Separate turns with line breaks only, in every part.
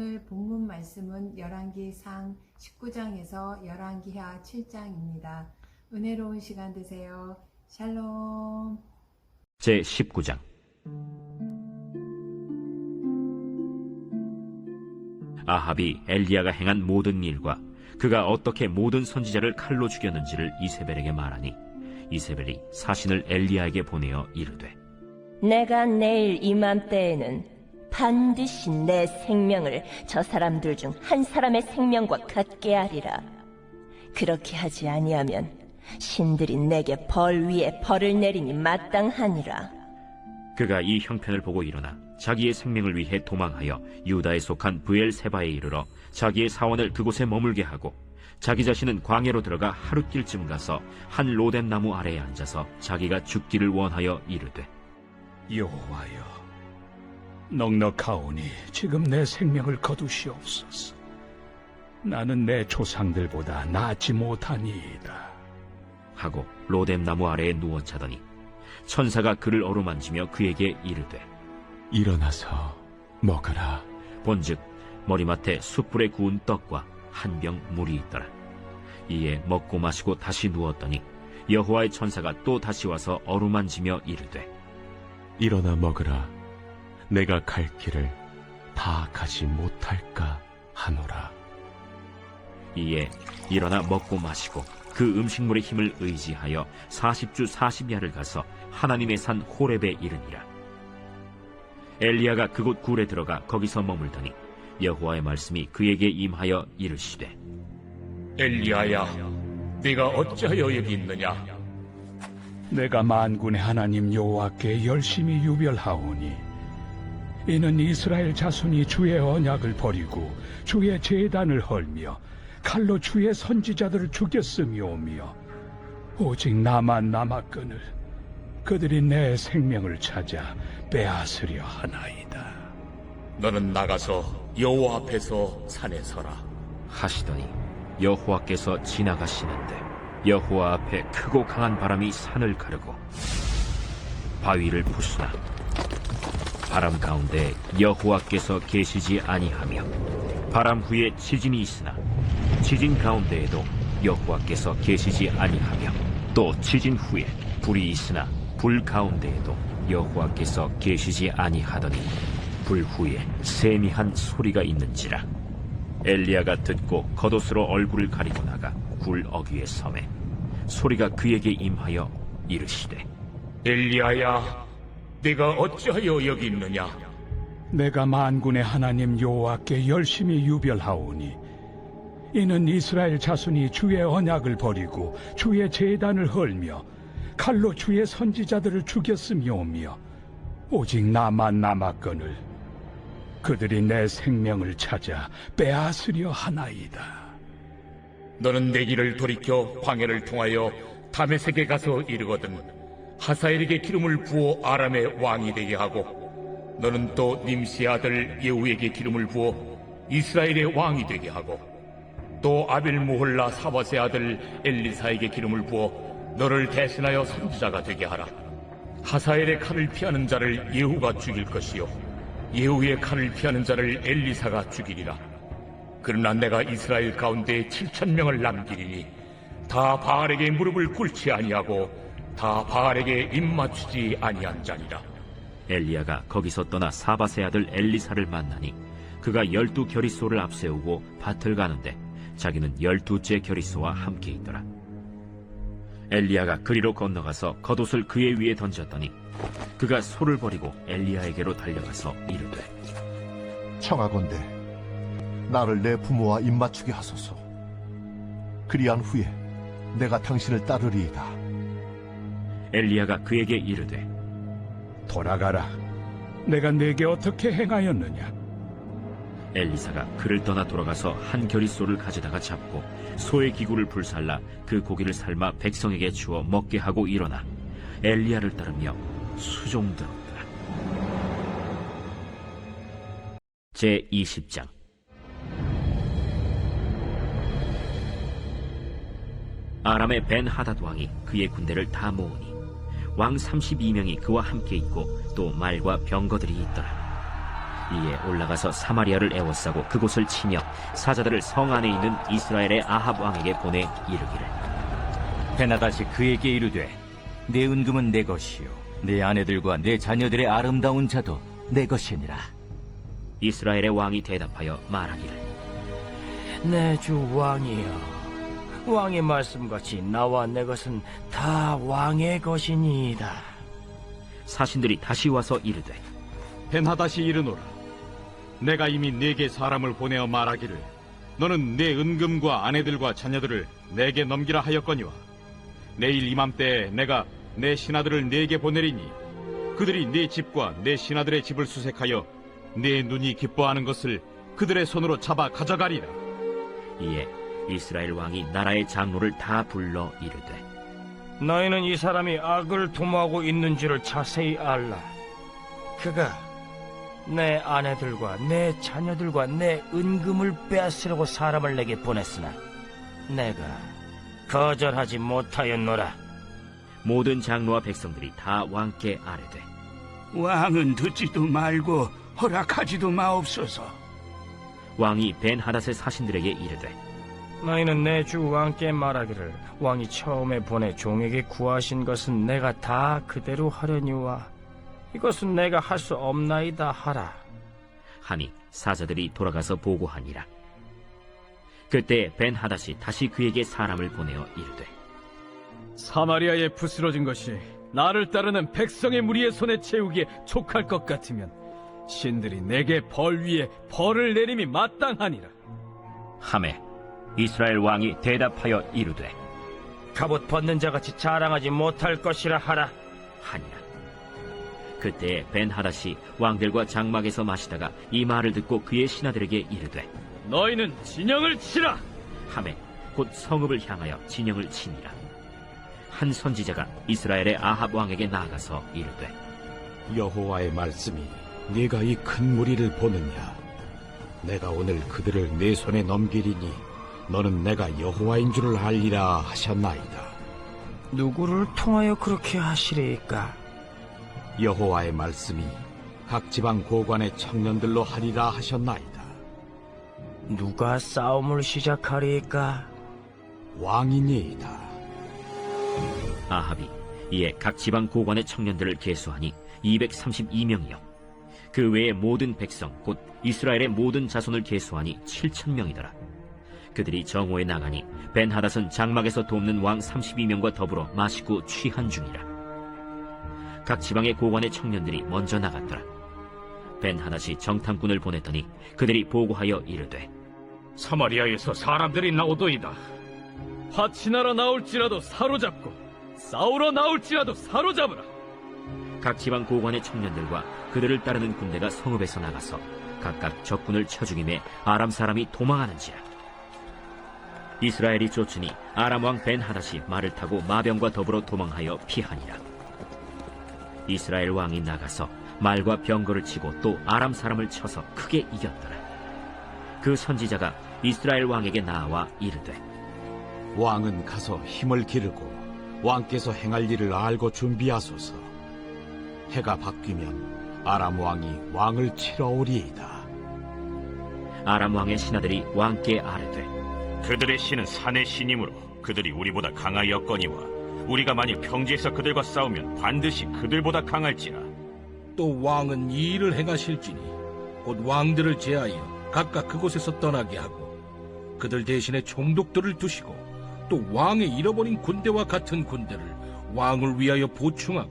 오늘 본문 말씀은 열왕기상 19장에서 열왕기하 7장입니다. 은혜로운 시간 되세요. 샬롬.
제 19장. 아합이 엘리야가 행한 모든 일과 그가 어떻게 모든 선지자를 칼로 죽였는지를 이세벨에게 말하니 이세벨이 사신을 엘리야에게 보내어 이르되,
내가 내일 이맘때에는 반드시 내 생명을 저 사람들 중 한 사람의 생명과 같게 하리라. 그렇게 하지 아니하면 신들이 내게 벌 위에 벌을 내리니 마땅하니라.
그가 이 형편을 보고 일어나 자기의 생명을 위해 도망하여 유다에 속한 브엘세바에 이르러 자기의 사원을 그곳에 머물게 하고 자기 자신은 광야로 들어가 하룻길쯤 가서 한 로뎀 나무 아래에 앉아서 자기가 죽기를 원하여 이르되,
여호와여, 넉넉하오니 지금 내 생명을 거두시옵소서. 나는 내 조상들보다 낫지 못하니이다
하고 로뎀 나무 아래에 누워 자더니 천사가 그를 어루만지며 그에게 이르되,
일어나서 먹으라.
본즉 머리맡에 숯불에 구운 떡과 한 병 물이 있더라. 이에 먹고 마시고 다시 누웠더니 여호와의 천사가 또 다시 와서 어루만지며 이르되,
일어나 먹으라. 내가 갈 길을 다 가지 못할까 하노라.
이에 일어나 먹고 마시고 그 음식물의 힘을 의지하여 40주 40야를 가서 하나님의 산 호렙에 이르니라. 엘리야가 그곳 굴에 들어가 거기서 머물더니 여호와의 말씀이 그에게 임하여 이르시되,
엘리야야, 네가 어찌하여 여기 있느냐?
내가 만군의 하나님 여호와께 열심히 유별하오니 이는 이스라엘 자손이 주의 언약을 버리고 주의 제단을 헐며 칼로 주의 선지자들을 죽였음이오며 오직 나만 남았거늘 그들이 내 생명을 찾아 빼앗으려 하나이다.
너는 나가서 여호와 앞에서 산에 서라.
하시더니 여호와께서 지나가시는데 여호와 앞에 크고 강한 바람이 산을 가르고 바위를 부수나 바람 가운데 여호와께서 계시지 아니하며 바람 후에 지진이 있으나 지진 가운데에도 여호와께서 계시지 아니하며 또 지진 후에 불이 있으나 불 가운데에도 여호와께서 계시지 아니하더니 불 후에 세미한 소리가 있는지라. 엘리야가 듣고 겉옷으로 얼굴을 가리고 나가 굴 어귀에 서매 소리가 그에게 임하여 이르시되,
엘리야야, 네가 어찌하여 여기 있느냐?
내가 만군의 하나님 여호와께 열심히 유별하오니 이는 이스라엘 자손이 주의 언약을 버리고 주의 제단을 헐며 칼로 주의 선지자들을 죽였음이오며 오직 나만 남았거늘 그들이 내 생명을 찾아 빼앗으려 하나이다.
너는 내 길을 돌이켜 광야를 통하여 다메섹에 가서 이르거든 하사엘에게 기름을 부어 아람의 왕이 되게 하고 너는 또 님시의 아들 예후에게 기름을 부어 이스라엘의 왕이 되게 하고 또 아빌무홀라 사밧의 아들 엘리사에게 기름을 부어 너를 대신하여 선지자가 되게 하라. 하사엘의 칼을 피하는 자를 예후가 죽일 것이요 예후의 칼을 피하는 자를 엘리사가 죽이리라. 그러나 내가 이스라엘 가운데 7,000명을 남기리니 다 바알에게 무릎을 꿇지 아니하고 다 바알에게 입맞추지 아니한 자니라.
엘리야가 거기서 떠나 사밧의 아들 엘리사를 만나니 그가 12 겨리소를 앞세우고 밭을 가는데 자기는 12째 겨리소와 함께 있더라. 엘리야가 그리로 건너가서 겉옷을 그의 위에 던졌더니 그가 소를 버리고 엘리야에게로 달려가서 이르되,
청하건대 나를 내 부모와 입맞추게 하소서. 그리한 후에 내가 당신을 따르리이다.
엘리야가 그에게 이르되,
돌아가라. 내가 네게 어떻게 행하였느냐?
엘리사가 그를 떠나 돌아가서 한 겨리소를 가져다가 잡고 소의 기구를 불살라 그 고기를 삶아 백성에게 주어 먹게 하고 일어나 엘리야를 따르며 수종들었더라. 제 20장. 아람의 벤하닷 왕이 그의 군대를 다 모으니 왕 32명이 그와 함께 있고 또 말과 병거들이 있더라. 이에 올라가서 사마리아를 에워싸고 그곳을 치며 사자들을 성 안에 있는 이스라엘의 아합 왕에게 보내 이르기를
베나다시 그에게 이르되 내 은금은 내 것이요 내 아내들과 내 자녀들의 아름다운 자도 내 것이니라.
이스라엘의 왕이 대답하여 말하기를
내 주 왕이여, 왕의 말씀같이 나와 내 것은 다 왕의 것이니이다.
사신들이 다시 와서 이르되
벤하닷이 이르노라. 내가 이미 네게 사람을 보내어 말하기를 너는 내 은금과 아내들과 자녀들을 내게 넘기라 하였거니와 내일 이맘때에 내가 내 신하들을 네게 보내리니 그들이 네 집과 내 신하들의 집을 수색하여 내 눈이 기뻐하는 것을 그들의 손으로 잡아 가져가리라.
이에 이스라엘 왕이 나라의 장로를 다 불러 이르되
너희는 이 사람이 악을 도모하고 있는지를 자세히 알라. 그가 내 아내들과 내 자녀들과 내 은금을 빼앗으려고 사람을 내게 보냈으나 내가 거절하지 못하였노라.
모든 장로와 백성들이 다 왕께 아뢰되
왕은 듣지도 말고 허락하지도 마옵소서.
왕이 벤하닷의 사신들에게 이르되
너희는 내 주 왕께 말하기를 왕이 처음에 보내 종에게 구하신 것은 내가 다 그대로 하려니와 이것은 내가 할 수 없나이다 하라.
하니 사자들이 돌아가서 보고하니라. 그때 벤하닷이 다시 그에게 사람을 보내어 이르되
사마리아에 부스러진 것이 나를 따르는 백성의 무리의 손에 채우기에 족할 것 같으면 신들이 내게 벌 위에 벌을 내림이 마땅하니라.
하매 이스라엘 왕이 대답하여 이르되
갑옷 벗는 자같이 자랑하지 못할 것이라 하라.
하니라. 그때 벤하닷이 왕들과 장막에서 마시다가 이 말을 듣고 그의 신하들에게 이르되
너희는 진영을 치라.
하매 곧 성읍을 향하여 진영을 치니라. 한 선지자가 이스라엘의 아합 왕에게 나아가서 이르되
여호와의 말씀이 네가 이 큰 무리를 보느냐? 내가 오늘 그들을 내 손에 넘기리니 너는 내가 여호와인 줄을 알리라 하셨나이다.
누구를 통하여 그렇게 하시리까?
여호와의 말씀이 각 지방 고관의 청년들로 하리라 하셨나이다.
누가 싸움을 시작하리까?
왕이니이다.
아합이 이에 각 지방 고관의 청년들을 계수하니 232명이요 그 외의 모든 백성 곧 이스라엘의 모든 자손을 계수하니 7,000명이더라. 그들이 정오에 나가니 벤하닷은 장막에서 돕는 왕 32명과 더불어 마시고 취한 중이라. 각 지방의 고관의 청년들이 먼저 나갔더라. 벤하닷이 정탐꾼을 보냈더니 그들이 보고하여 이르되
사마리아에서 사람들이 나오도이다.
파치나라 나올지라도 사로잡고 싸우러 나올지라도 사로잡으라.
각 지방 고관의 청년들과 그들을 따르는 군대가 성읍에서 나가서 각각 적군을 쳐 죽임에 아람 사람이 도망하는지라. 이스라엘이 쫓으니 아람 왕 벤하닷이 말을 타고 마병과 더불어 도망하여 피하니라. 이스라엘 왕이 나가서 말과 병거를 치고 또 아람 사람을 쳐서 크게 이겼더라. 그 선지자가 이스라엘 왕에게 나와 이르되
왕은 가서 힘을 기르고 왕께서 행할 일을 알고 준비하소서. 해가 바뀌면 아람 왕이 왕을 치러 오리이다.
아람 왕의 신하들이 왕께 아뢰되
그들의 신은 산의 신이므로 그들이 우리보다 강하였거니와 우리가 만일 평지에서 그들과 싸우면 반드시 그들보다 강할지라.
또 왕은 이 일을 행하실지니 곧 왕들을 제하여 각각 그곳에서 떠나게 하고 그들 대신에 총독들을 두시고 또 왕의 잃어버린 군대와 같은 군대를 왕을 위하여 보충하고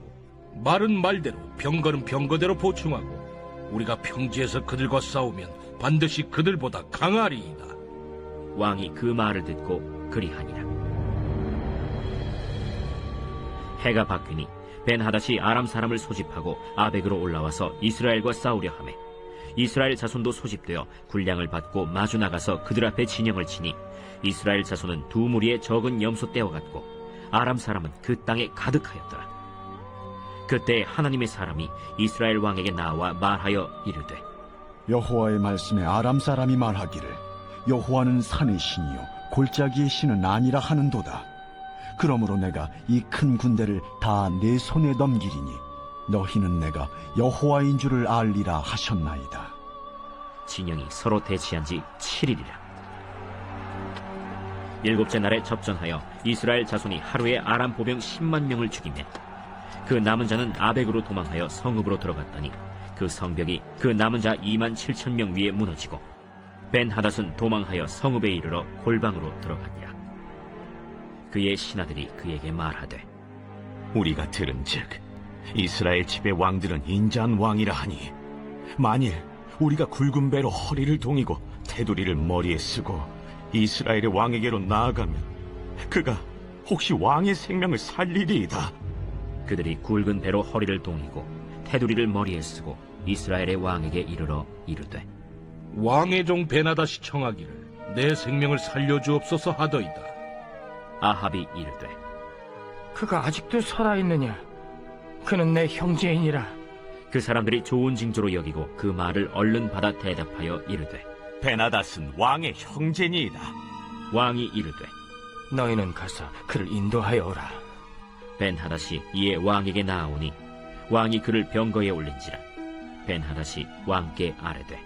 말은 말대로 병거는 병거대로 보충하고 우리가 평지에서 그들과 싸우면 반드시 그들보다 강하리이다.
왕이 그 말을 듣고 그리하니라. 해가 바뀌니 벤하닷이 아람 사람을 소집하고 아벡으로 올라와서 이스라엘과 싸우려 하매 이스라엘 자손도 소집되어 군량을 받고 마주 나가서 그들 앞에 진영을 치니 이스라엘 자손은 두 무리의 적은 염소 떼와 같고 아람 사람은 그 땅에 가득하였더라. 그때 하나님의 사람이 이스라엘 왕에게 나와 말하여 이르되
여호와의 말씀에 아람 사람이 말하기를 여호와는 산의 신이요 골짜기의 신은 아니라 하는도다. 그러므로 내가 이 큰 군대를 다 내 손에 넘기리니 너희는 내가 여호와인 줄을 알리라 하셨나이다.
진영이 서로 대치한 지 7일이라. 7째 날에 접전하여 이스라엘 자손이 하루에 아람 보병 10만 명을 죽이매 그 남은 자는 아벡으로 도망하여 성읍으로 들어갔더니 그 성벽이 그 남은 자 2만 7천 명 위에 무너지고 벤하닷은 도망하여 성읍에 이르러 골방으로 들어가니라. 그의 신하들이 그에게 말하되
우리가 들은즉 이스라엘 집의 왕들은 인자한 왕이라 하니 만일 우리가 굵은 배로 허리를 동이고 테두리를 머리에 쓰고 이스라엘의 왕에게로 나아가면 그가 혹시 왕의 생명을 살리리이다.
그들이 굵은 배로 허리를 동이고 테두리를 머리에 쓰고 이스라엘의 왕에게 이르러 이르되
왕의 종 베나닷이 청하기를 내 생명을 살려주옵소서 하더이다.
아합이 이르되
그가 아직도 살아있느냐? 그는 내 형제이니라.
그 사람들이 좋은 징조로 여기고 그 말을 얼른 받아 대답하여 이르되
베나닷은 왕의 형제니이다.
왕이 이르되
너희는 가서 그를 인도하여 오라.
벤하닷이 이에 왕에게 나아오니 왕이 그를 병거에 올린지라. 벤하닷이 왕께 아뢰되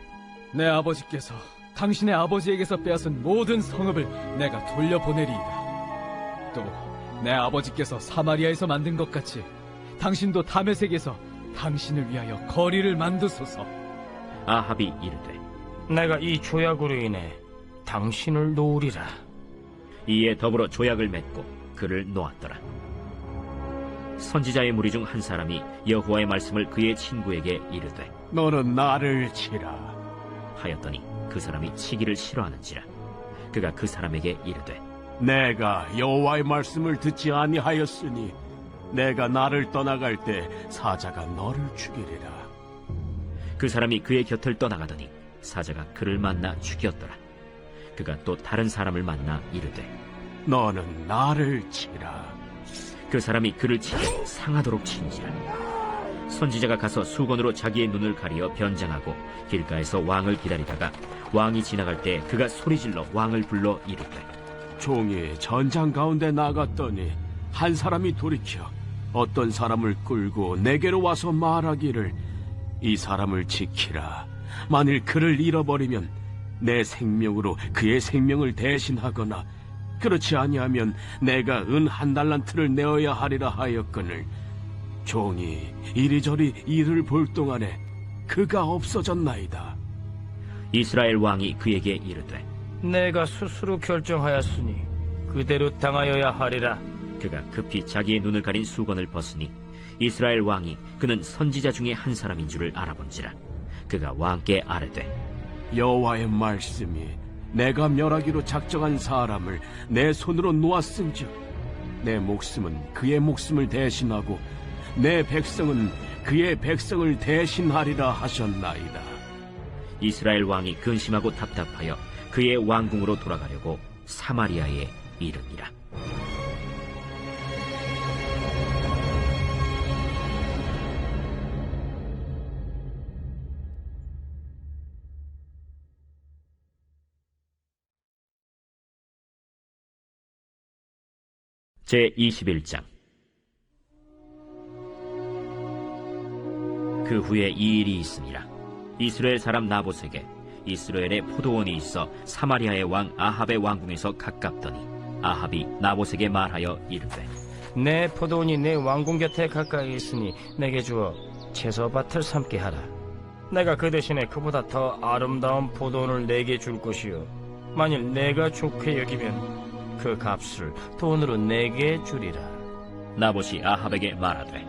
내 아버지께서 당신의 아버지에게서 빼앗은 모든 성읍을 내가 돌려보내리이다. 또 내 아버지께서 사마리아에서 만든 것 같이 당신도 다메섹에서 당신을 위하여 거리를 만드소서.
아합이 이르되
내가 이 조약으로 인해 당신을 놓으리라.
이에 더불어 조약을 맺고 그를 놓았더라. 선지자의 무리 중 한 사람이 여호와의 말씀을 그의 친구에게 이르되
너는 나를 치라
하였더니 그 사람이 치기를 싫어하는지라. 그가 그 사람에게 이르되
내가 여호와의 말씀을 듣지 아니하였으니 내가 나를 떠나갈 때 사자가 너를 죽이리라.
그 사람이 그의 곁을 떠나가더니 사자가 그를 만나 죽였더라. 그가 또 다른 사람을 만나 이르되
너는 나를 치라.
그 사람이 그를 치되 상하도록 친지라. 선지자가 가서 수건으로 자기의 눈을 가리어 변장하고 길가에서 왕을 기다리다가 왕이 지나갈 때 그가 소리질러 왕을 불러 이르되
종이 전장 가운데 나갔더니 한 사람이 돌이켜 어떤 사람을 끌고 내게로 와서 말하기를 이 사람을 지키라. 만일 그를 잃어버리면 내 생명으로 그의 생명을 대신하거나 그렇지 아니하면 내가 은 1달란트를 내어야 하리라 하였거늘 종이 이리저리 이를 볼 동안에 그가 없어졌나이다.
이스라엘 왕이 그에게 이르되
내가 스스로 결정하였으니 그대로 당하여야 하리라.
그가 급히 자기의 눈을 가린 수건을 벗으니 이스라엘 왕이 그는 선지자 중에 한 사람인 줄을 알아본지라. 그가 왕께 아뢰되
여호와의 말씀이 내가 멸하기로 작정한 사람을 내 손으로 놓았은즉 내 목숨은 그의 목숨을 대신하고 내 백성은 그의 백성을 대신하리라 하셨나이다.
이스라엘 왕이 근심하고 답답하여 그의 왕궁으로 돌아가려고 사마리아에 이르니라. 제21장. 그 후에 이 일이 있으니라. 이스라엘 사람 나봇에게 이스라엘의 포도원이 있어 사마리아의 왕 아합의 왕궁에서 가깝더니 아합이 나봇에게 말하여 이르되
내 포도원이 내 왕궁 곁에 가까이 있으니 내게 주어 채소밭을 삼게 하라. 내가 그 대신에 그보다 더 아름다운 포도원을 내게 줄 것이요 만일 내가 좋게 여기면 그 값을 돈으로 내게 주리라.
나봇이 아합에게 말하되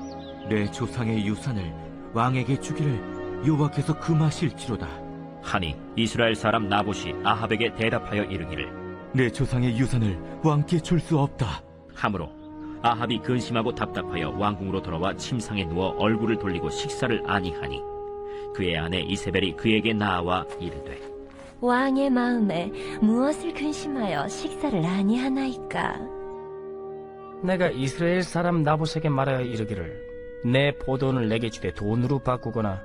내 조상의 유산을 왕에게 주기를 여호와께서 금하실지로다
하니 이스라엘 사람 나봇이 아합에게 대답하여 이르기를
내 조상의 유산을 왕께 줄 수 없다
하므로 아합이 근심하고 답답하여 왕궁으로 돌아와 침상에 누워 얼굴을 돌리고 식사를 아니하니 그의 아내 이세벨이 그에게 나와 이르되
왕의 마음에 무엇을 근심하여 식사를 아니하나이까?
내가 이스라엘 사람 나봇에게 말하여 이르기를 내 포도원을 내게 주되 돈으로 바꾸거나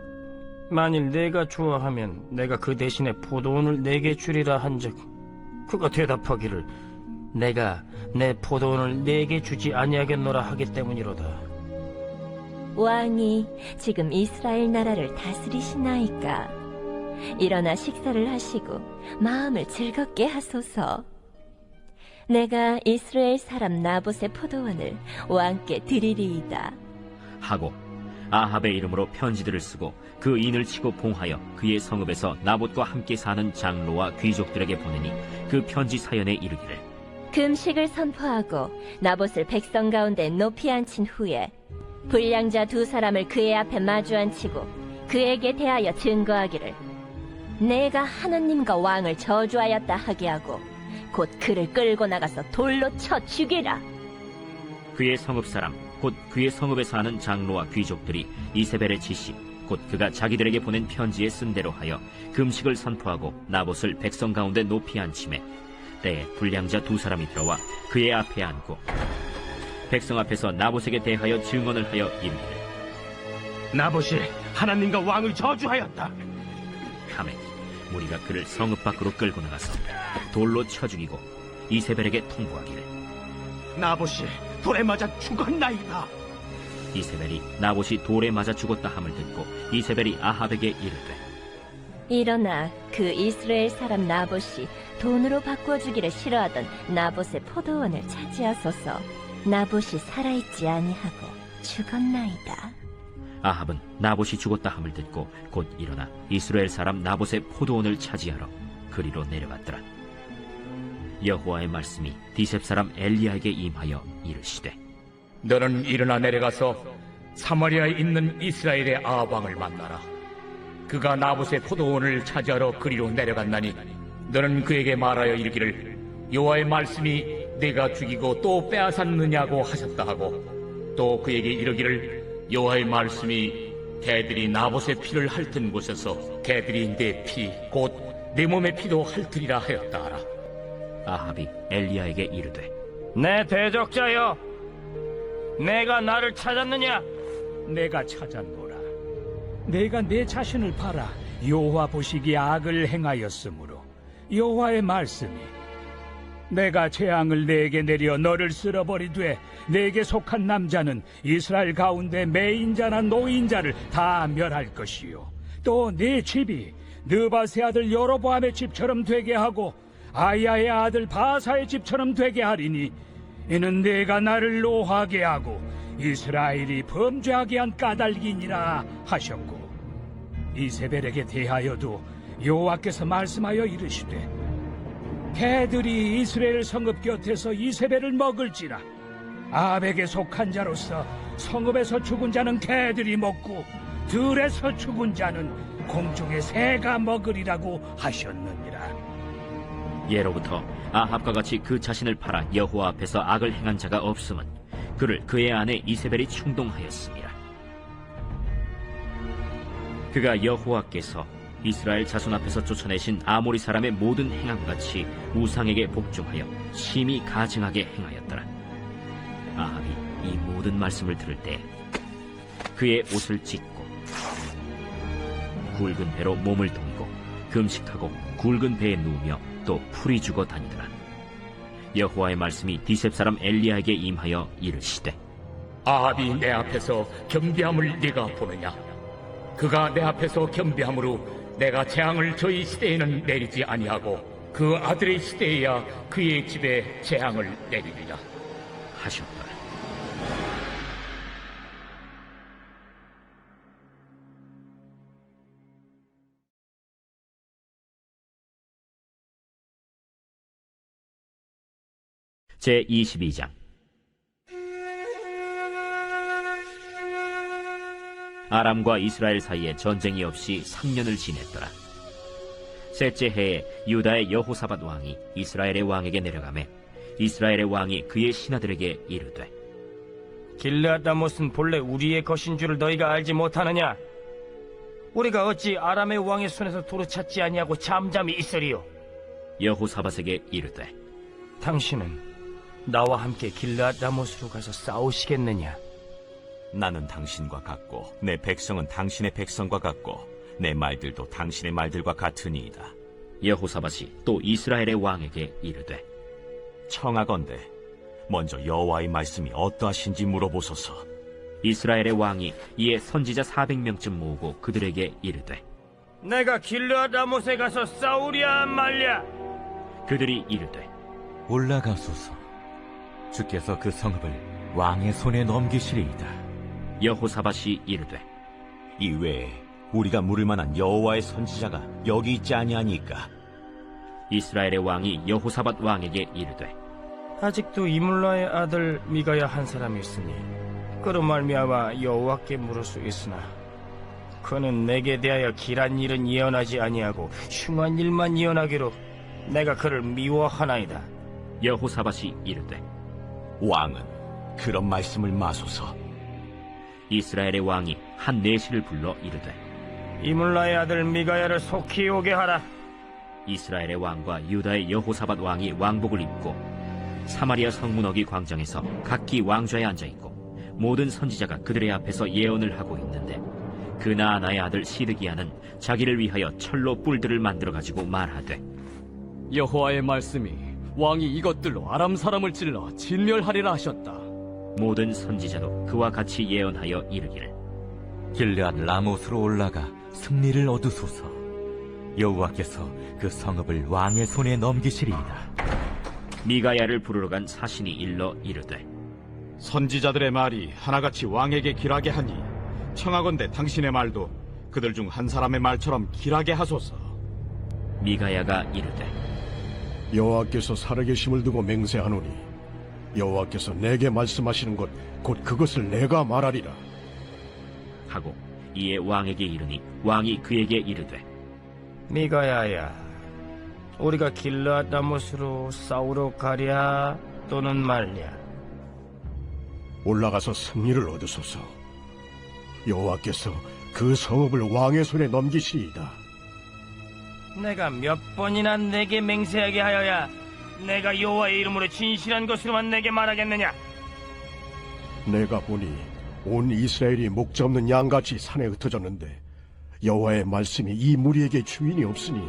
만일 내가 좋아하면 내가 그 대신에 포도원을 내게 주리라 한즉 그가 대답하기를 내가 내 포도원을 내게 주지 아니하겠노라 하기 때문이로다.
왕이 지금 이스라엘 나라를 다스리시나이까? 일어나 식사를 하시고 마음을 즐겁게 하소서. 내가 이스라엘 사람 나봇의 포도원을 왕께 드리리이다.
하고 아합의 이름으로 편지들을 쓰고 그 인을 치고 봉하여 그의 성읍에서 나봇과 함께 사는 장로와 귀족들에게 보내니 그 편지 사연에 이르기를
금식을 선포하고 나봇을 백성 가운데 높이 앉힌 후에 불량자 두 사람을 그의 앞에 마주 앉히고 그에게 대하여 증거하기를 내가 하나님과 왕을 저주하였다 하게 하고 곧 그를 끌고 나가서 돌로 쳐 죽이라.
그의 성읍 사람 곧 그의 성읍에 사는 장로와 귀족들이 이세벨의 지시 곧 그가 자기들에게 보낸 편지에 쓴 대로 하여 금식을 선포하고 나봇을 백성 가운데 높이 앉히매 때에 불량자 두 사람이 들어와 그의 앞에 앉고 백성 앞에서 나봇에게 대하여 증언을 하여 이르기를
나봇이 하나님과 왕을 저주하였다
하매 무리가 그를 성읍 밖으로 끌고 나가서 돌로 쳐 죽이고 이세벨에게 통보하기를
나봇이 돌에 맞아 죽었나이다.
이세벨이 나봇이 돌에 맞아 죽었다 함을 듣고 이세벨이 아합에게 이르되
일어나 그 이스라엘 사람 나봇이 돈으로 바꿔주기를 싫어하던 나봇의 포도원을 차지하소서. 나봇이 살아있지 아니하고 죽었나이다.
아합은 나봇이 죽었다 함을 듣고 곧 일어나 이스라엘 사람 나봇의 포도원을 차지하러 그리로 내려갔더라. 여호와의 말씀이 디셉 사람 엘리야에게 임하여 이르시되
너는 일어나 내려가서 사마리아에 있는 이스라엘의 아합 왕을 만나라. 그가 나봇의 포도원을 차지하러 그리로 내려갔나니 너는 그에게 말하여 이르기를 여호와의 말씀이 내가 죽이고 또 빼앗았느냐고 하셨다 하고 또 그에게 이르기를 여호와의 말씀이 개들이 나봇의 피를 핥은 곳에서 개들이 내 피 곧 내 몸의 피도 핥으리라 하였다 하라.
아합이 엘리야에게 이르되
내 대적자여, 내가 나를 찾았느냐?
내가 찾았노라. 내가 내 자신을 팔아 여호와 보시기에 악을 행하였으므로 여호와의 말씀이 내가 재앙을 내게 내려 너를 쓸어버리되 내게 속한 남자는 이스라엘 가운데 매인자나 노인자를 다 멸할 것이요 또 네 집이 느바세 아들 여로보암의 집처럼 되게 하고 아야의 아들 바사의 집처럼 되게 하리니 이는 내가 나를 노하게 하고 이스라엘이 범죄하게 한 까닭이니라 하셨고 이세벨에게 대하여도 여호와께서 말씀하여 이르시되 개들이 이스라엘 성읍 곁에서 이세벨을 먹을지라 아합에게 속한 자로서 성읍에서 죽은 자는 개들이 먹고 들에서 죽은 자는 공중의 새가 먹으리라고 하셨느니라.
예로부터 아합과 같이 그 자신을 팔아 여호와 앞에서 악을 행한 자가 없음은 그를 그의 아내 이세벨이 충동하였습니다. 그가 여호와께서 이스라엘 자손 앞에서 쫓아내신 아모리 사람의 모든 행함같이 우상에게 복종하여 심히 가증하게 행하였더라. 아합이 이 모든 말씀을 들을 때 그의 옷을 찢고 굵은 배로 몸을 동이고 금식하고 굵은 배에 누우며 또 풀이 죽어 다니더라. 여호와의 말씀이 디셉 사람 엘리야에게 임하여 이르시되
아합이 내 앞에서 겸비함을 네가 보느냐? 그가 내 앞에서 겸비함으로 내가 재앙을 저희 시대에는 내리지 아니하고 그 아들의 시대에야 그의 집에 재앙을 내리리라
하셨더라. 제22장 아람과 이스라엘 사이에 전쟁이 없이 3년을 지냈더라. 셋째 해에 유다의 여호사밧 왕이 이스라엘의 왕에게 내려가매 이스라엘의 왕이 그의 신하들에게 이르되
길르앗 라못은 본래 우리의 것인 줄을 너희가 알지 못하느냐? 우리가 어찌 아람의 왕의 손에서 도로찾지 아니하고 잠잠히 있으리요?
여호사밧에게 이르되
당신은 나와 함께 길르앗 라못으로 가서 싸우시겠느냐?
나는 당신과 같고 내 백성은 당신의 백성과 같고 내 말들도 당신의 말들과 같으니이다.
여호사밧이 또 이스라엘의 왕에게 이르되
청하건대 먼저 여호와의 말씀이 어떠하신지 물어보소서.
이스라엘의 왕이 이에 선지자 400명쯤 모으고 그들에게 이르되
내가 길르앗 라못에 가서 싸우랴 말랴.
그들이 이르되
올라가소서. 주께서 그 성읍을 왕의 손에 넘기시리이다.
여호사밧이 이르되
이외에 우리가 물을 만한 여호와의 선지자가 여기 있지 아니하니까.
이스라엘의 왕이 여호사밧 왕에게 이르되
아직도 이물라의 아들 미가야 한 사람이 있으니 그로 말미암아 여호와께 물을 수 있으나 그는 내게 대하여 길한 일은 예언하지 아니하고 흉한 일만 예언하기로 내가 그를 미워하나이다.
여호사밧이 이르되
왕은 그런 말씀을 마소서.
이스라엘의 왕이 한 내시를 불러 이르되
이물라의 아들 미가야를 속히 오게 하라.
이스라엘의 왕과 유다의 여호사밧 왕이 왕복을 입고 사마리아 성문어기 광장에서 각기 왕좌에 앉아있고 모든 선지자가 그들의 앞에서 예언을 하고 있는데 그나아나의 아들 시드기야는 자기를 위하여 철로 뿔들을 만들어가지고 말하되
여호와의 말씀이 왕이 이것들로 아람 사람을 찔러 진멸하리라 하셨다.
모든 선지자도 그와 같이 예언하여 이르기를
길르앗 라못으로 올라가 승리를 얻으소서. 여호와께서 그 성읍을 왕의 손에 넘기시리이다.
미가야를 부르러 간 사신이 일러 이르되
선지자들의 말이 하나같이 왕에게 길하게 하니 청하건대 당신의 말도 그들 중 한 사람의 말처럼 길하게 하소서.
미가야가 이르되
여호와께서 살아계심을 두고 맹세하노니 여호와께서 내게 말씀하시는 것 곧 그것을 내가 말하리라
하고 이에 왕에게 이르니 왕이 그에게 이르되
미가야야, 우리가 길르앗 라못으로 싸우러 가랴 또는 말랴.
올라가서 승리를 얻으소서. 여호와께서 그 성읍을 왕의 손에 넘기시리이다.
내가 몇 번이나 내게 맹세하게 하여야 내가 여호와의 이름으로 진실한 것으로만 내게 말하겠느냐?
내가 보니 온 이스라엘이 목자 없는 양같이 산에 흩어졌는데 여호와의 말씀이 이 무리에게 주인이 없으니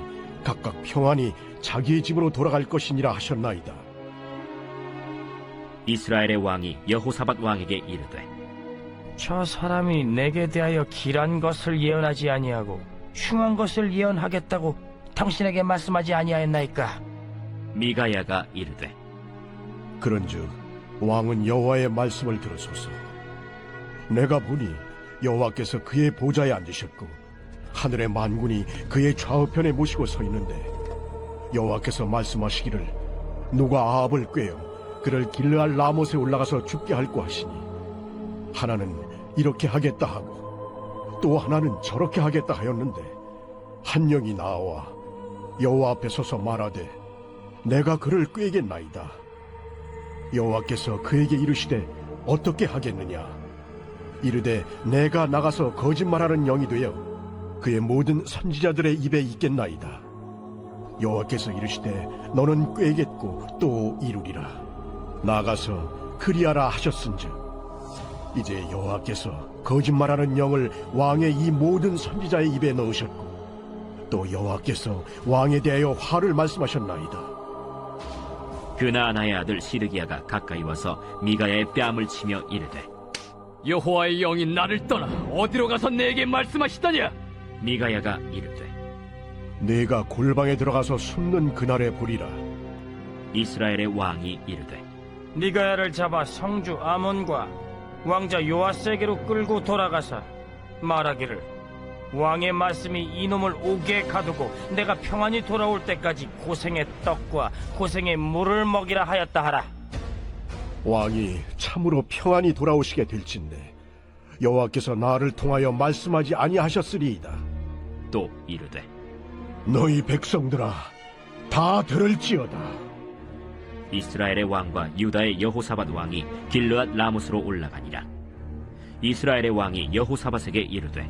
각각 평안히 자기의 집으로 돌아갈 것이니라 하셨나이다.
이스라엘의 왕이 여호사밧 왕에게 이르되
저 사람이 내게 대하여 길한 것을 예언하지 아니하고 흉한 것을 예언하겠다고 당신에게 말씀하지 아니하였나이까?
미가야가 이르되
그런즉 왕은 여호와의 말씀을 들으소서. 내가 보니 여호와께서 그의 보좌에 앉으셨고 하늘의 만군이 그의 좌우편에 모시고 서 있는데 여호와께서 말씀하시기를 누가 아합을 꾀어 그를 길르앗 라못에 올라가서 죽게 할고 하시니 하나는 이렇게 하겠다 하고 또 하나는 저렇게 하겠다 하였는데 한 영이 나와 여호와 앞에 서서 말하되 내가 그를 꾀겠나이다. 여호와께서 그에게 이르시되 어떻게 하겠느냐? 이르되 내가 나가서 거짓말하는 영이 되어 그의 모든 선지자들의 입에 있겠나이다. 여호와께서 이르시되 너는 꾀겠고 또 이루리라. 나가서 그리하라 하셨은즉 이제 여호와께서 거짓말하는 영을 왕의 이 모든 선지자의 입에 넣으셨고 또 여호와께서 왕에 대하여 화를 말씀하셨나이다.
그나아나의 아들 시드기야가 가까이 와서 미가야의 뺨을 치며 이르되
여호와의 영이 나를 떠나 어디로 가서 내게 말씀하시더냐?
미가야가 이르되
내가 골방에 들어가서 숨는 그날에 보리라.
이스라엘의 왕이 이르되
미가야를 잡아 성주 아몬과 왕자 요아스에게로 끌고 돌아가서 말하기를 왕의 말씀이 이놈을 옥에 가두고 내가 평안히 돌아올 때까지 고생의 떡과 고생의 물을 먹이라 하였다 하라.
왕이 참으로 평안히 돌아오시게 될진데 여호와께서 나를 통하여 말씀하지 아니하셨으리이다.
또 이르되
너희 백성들아 다 들을지어다.
이스라엘의 왕과 유다의 여호사밧 왕이 길르앗 라못으로 올라가니라. 이스라엘의 왕이 여호사밧에게 이르되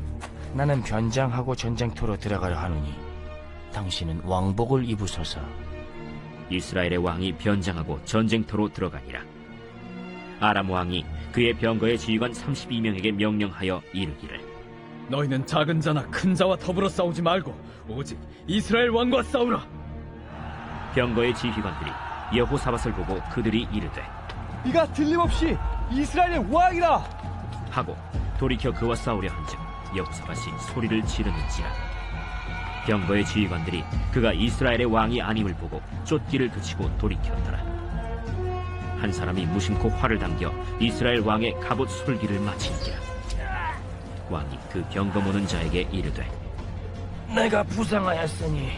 나는 변장하고 전쟁터로 들어가려 하노니 당신은 왕복을 입으소서.
이스라엘의 왕이 변장하고 전쟁터로 들어가니라. 아람 왕이 그의 병거의 지휘관 32명에게 명령하여 이르기를
너희는 작은 자나 큰 자와 더불어 싸우지 말고 오직 이스라엘 왕과 싸우라.
병거의 지휘관들이 여호사밧을 보고 그들이 이르되
이가 틀림없이 이스라엘의 왕이라
하고 돌이켜 그와 싸우려 한즉 여호사밧이 소리를 지르는지라. 병거의 지휘관들이 그가 이스라엘의 왕이 아님을 보고 쫓기를 그치고 돌이켰더라. 한 사람이 무심코 활을 당겨 이스라엘 왕의 갑옷 솔기를 마치니라. 왕이 그 병거 모는 자에게 이르되
내가 부상하였으니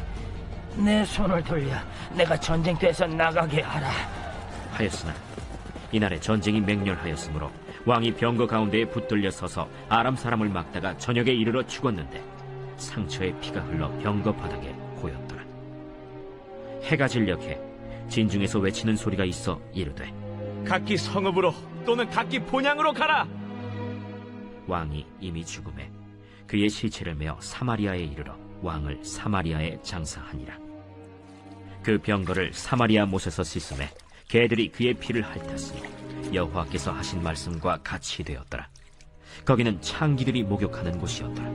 내 손을 돌려 내가 전쟁터에서 나가게 하라
하였으나 이날에 전쟁이 맹렬하였으므로 왕이 병거 가운데에 붙들려 서서 아람 사람을 막다가 저녁에 이르러 죽었는데 상처에 피가 흘러 병거 바닥에 고였더라. 해가 진력해 진중에서 외치는 소리가 있어 이르되
각기 성읍으로 또는 각기 본향으로 가라.
왕이 이미 죽음에 그의 시체를 메어 사마리아에 이르러 왕을 사마리아에 장사하니라. 그 병거를 사마리아 못에서 씻음에 개들이 그의 피를 핥았으니 여호와께서 하신 말씀과 같이 되었더라. 거기는 창기들이 목욕하는 곳이었더라.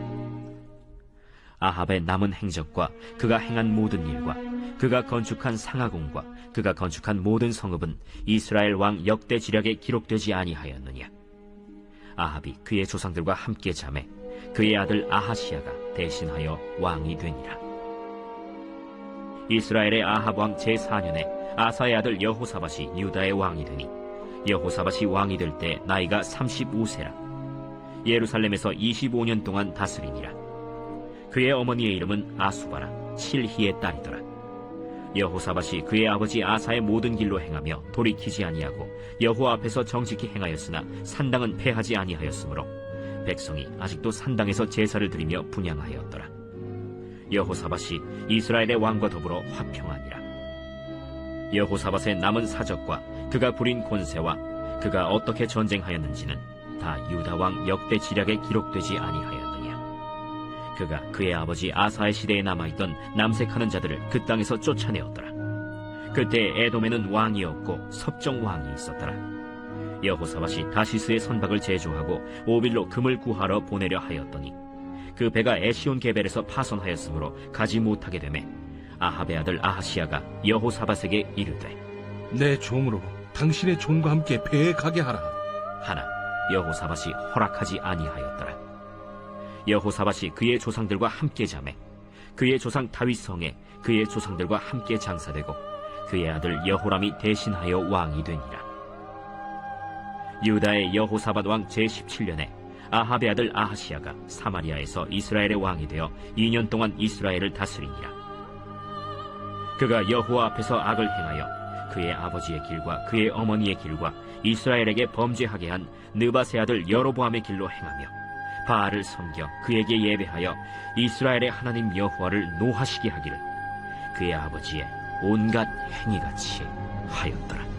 아합의 남은 행적과 그가 행한 모든 일과 그가 건축한 상하궁과 그가 건축한 모든 성읍은 이스라엘 왕 역대 지략에 기록되지 아니하였느냐. 아합이 그의 조상들과 함께 잠에 그의 아들 아하시야가 대신하여 왕이 되니라. 이스라엘의 아합 왕 제4년에 아사의 아들 여호사밧이 유다의 왕이 되니 여호사밧이 왕이 될 때 나이가 35세라. 예루살렘에서 25년 동안 다스리니라. 그의 어머니의 이름은 아수바라 실히의 딸이더라. 여호사밧이 그의 아버지 아사의 모든 길로 행하며 돌이키지 아니하고 여호와 앞에서 정직히 행하였으나 산당은 패하지 아니하였으므로 백성이 아직도 산당에서 제사를 드리며 분향하였더라. 여호사밧이 이스라엘의 왕과 더불어 화평하니라. 여호사밧의 남은 사적과 그가 부린 권세와 그가 어떻게 전쟁하였는지는 다 유다 왕 역대 지략에 기록되지 아니하였느냐. 그가 그의 아버지 아사의 시대에 남아있던 남색하는 자들을 그 땅에서 쫓아내었더라. 그때 에돔에는 왕이 없고 섭정 왕이 있었더라. 여호사밧이 다시스의 선박을 제조하고 오빌로 금을 구하러 보내려 하였더니 그 배가 에시온 게벨에서 파손하였으므로 가지 못하게 되매 아합의 아들 아하시야가 여호사밧에게 이르되
내 종으로 당신의 종과 함께 배에 가게 하라
하나 여호사밧이 허락하지 아니하였더라. 여호사밧이 그의 조상들과 함께 잠에 그의 조상 다윗 성에 그의 조상들과 함께 장사되고 그의 아들 여호람이 대신하여 왕이 되니라. 유다의 여호사밧 왕 제17년에 아합의 아들 아하시야가 사마리아에서 이스라엘의 왕이 되어 2년 동안 이스라엘을 다스리니라. 그가 여호와 앞에서 악을 행하여 그의 아버지의 길과 그의 어머니의 길과 이스라엘에게 범죄하게 한 느바세 아들 여로보암의 길로 행하며 바알을 섬겨 그에게 예배하여 이스라엘의 하나님 여호와를 노하시게 하기를 그의 아버지의 온갖 행위같이 하였더라.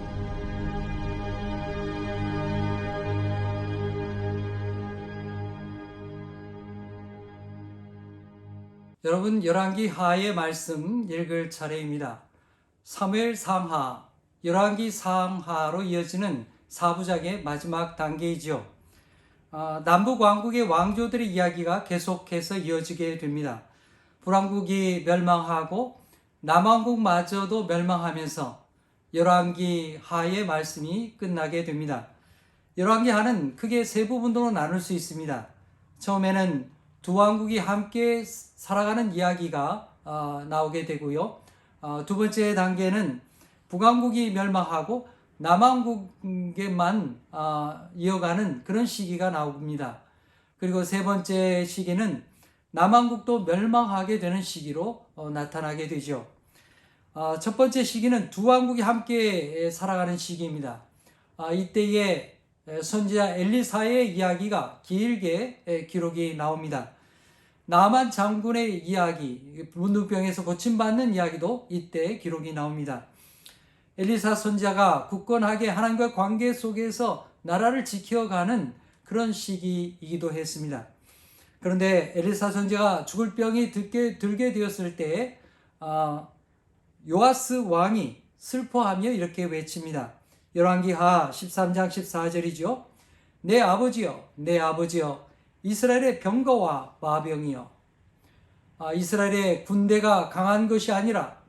여러분, 열왕기 하의 말씀 읽을 차례입니다. 사무엘 상하, 열왕기 상하로 이어지는 사부작의 마지막 단계이죠. 남북 왕국의 왕조들의 이야기가 계속해서 이어지게 됩니다. 북왕국이 멸망하고 남왕국마저도 멸망하면서 열왕기 하의 말씀이 끝나게 됩니다. 열왕기 하는 크게 세 부분으로 나눌 수 있습니다. 처음에는 두 왕국이 함께 살아가는 이야기가 나오게 되고요. 두 번째 단계는 북왕국이 멸망하고 남왕국에만 이어가는 그런 시기가 나옵니다. 그리고 세 번째 시기는 남왕국도 멸망하게 되는 시기로 나타나게 되죠. 첫 번째 시기는 두 왕국이 함께 살아가는 시기입니다. 이때에 선지자 엘리사의 이야기가 길게 기록이 나옵니다. 나만 장군의 이야기, 문둥병에서 고침받는 이야기도 이때 기록이 나옵니다. 엘리사 선지자가 굳건하게 하나님과 관계 속에서 나라를 지켜가는 그런 시기이기도 했습니다. 그런데 엘리사 선지자가 죽을 병이 들게 되었을 때 요아스 왕이 슬퍼하며 이렇게 외칩니다. 열왕기하 13장 14절이죠. 내 아버지여, 내 아버지여, 이스라엘의 병거와 마병이여. 이스라엘의 군대가 강한 것이 아니라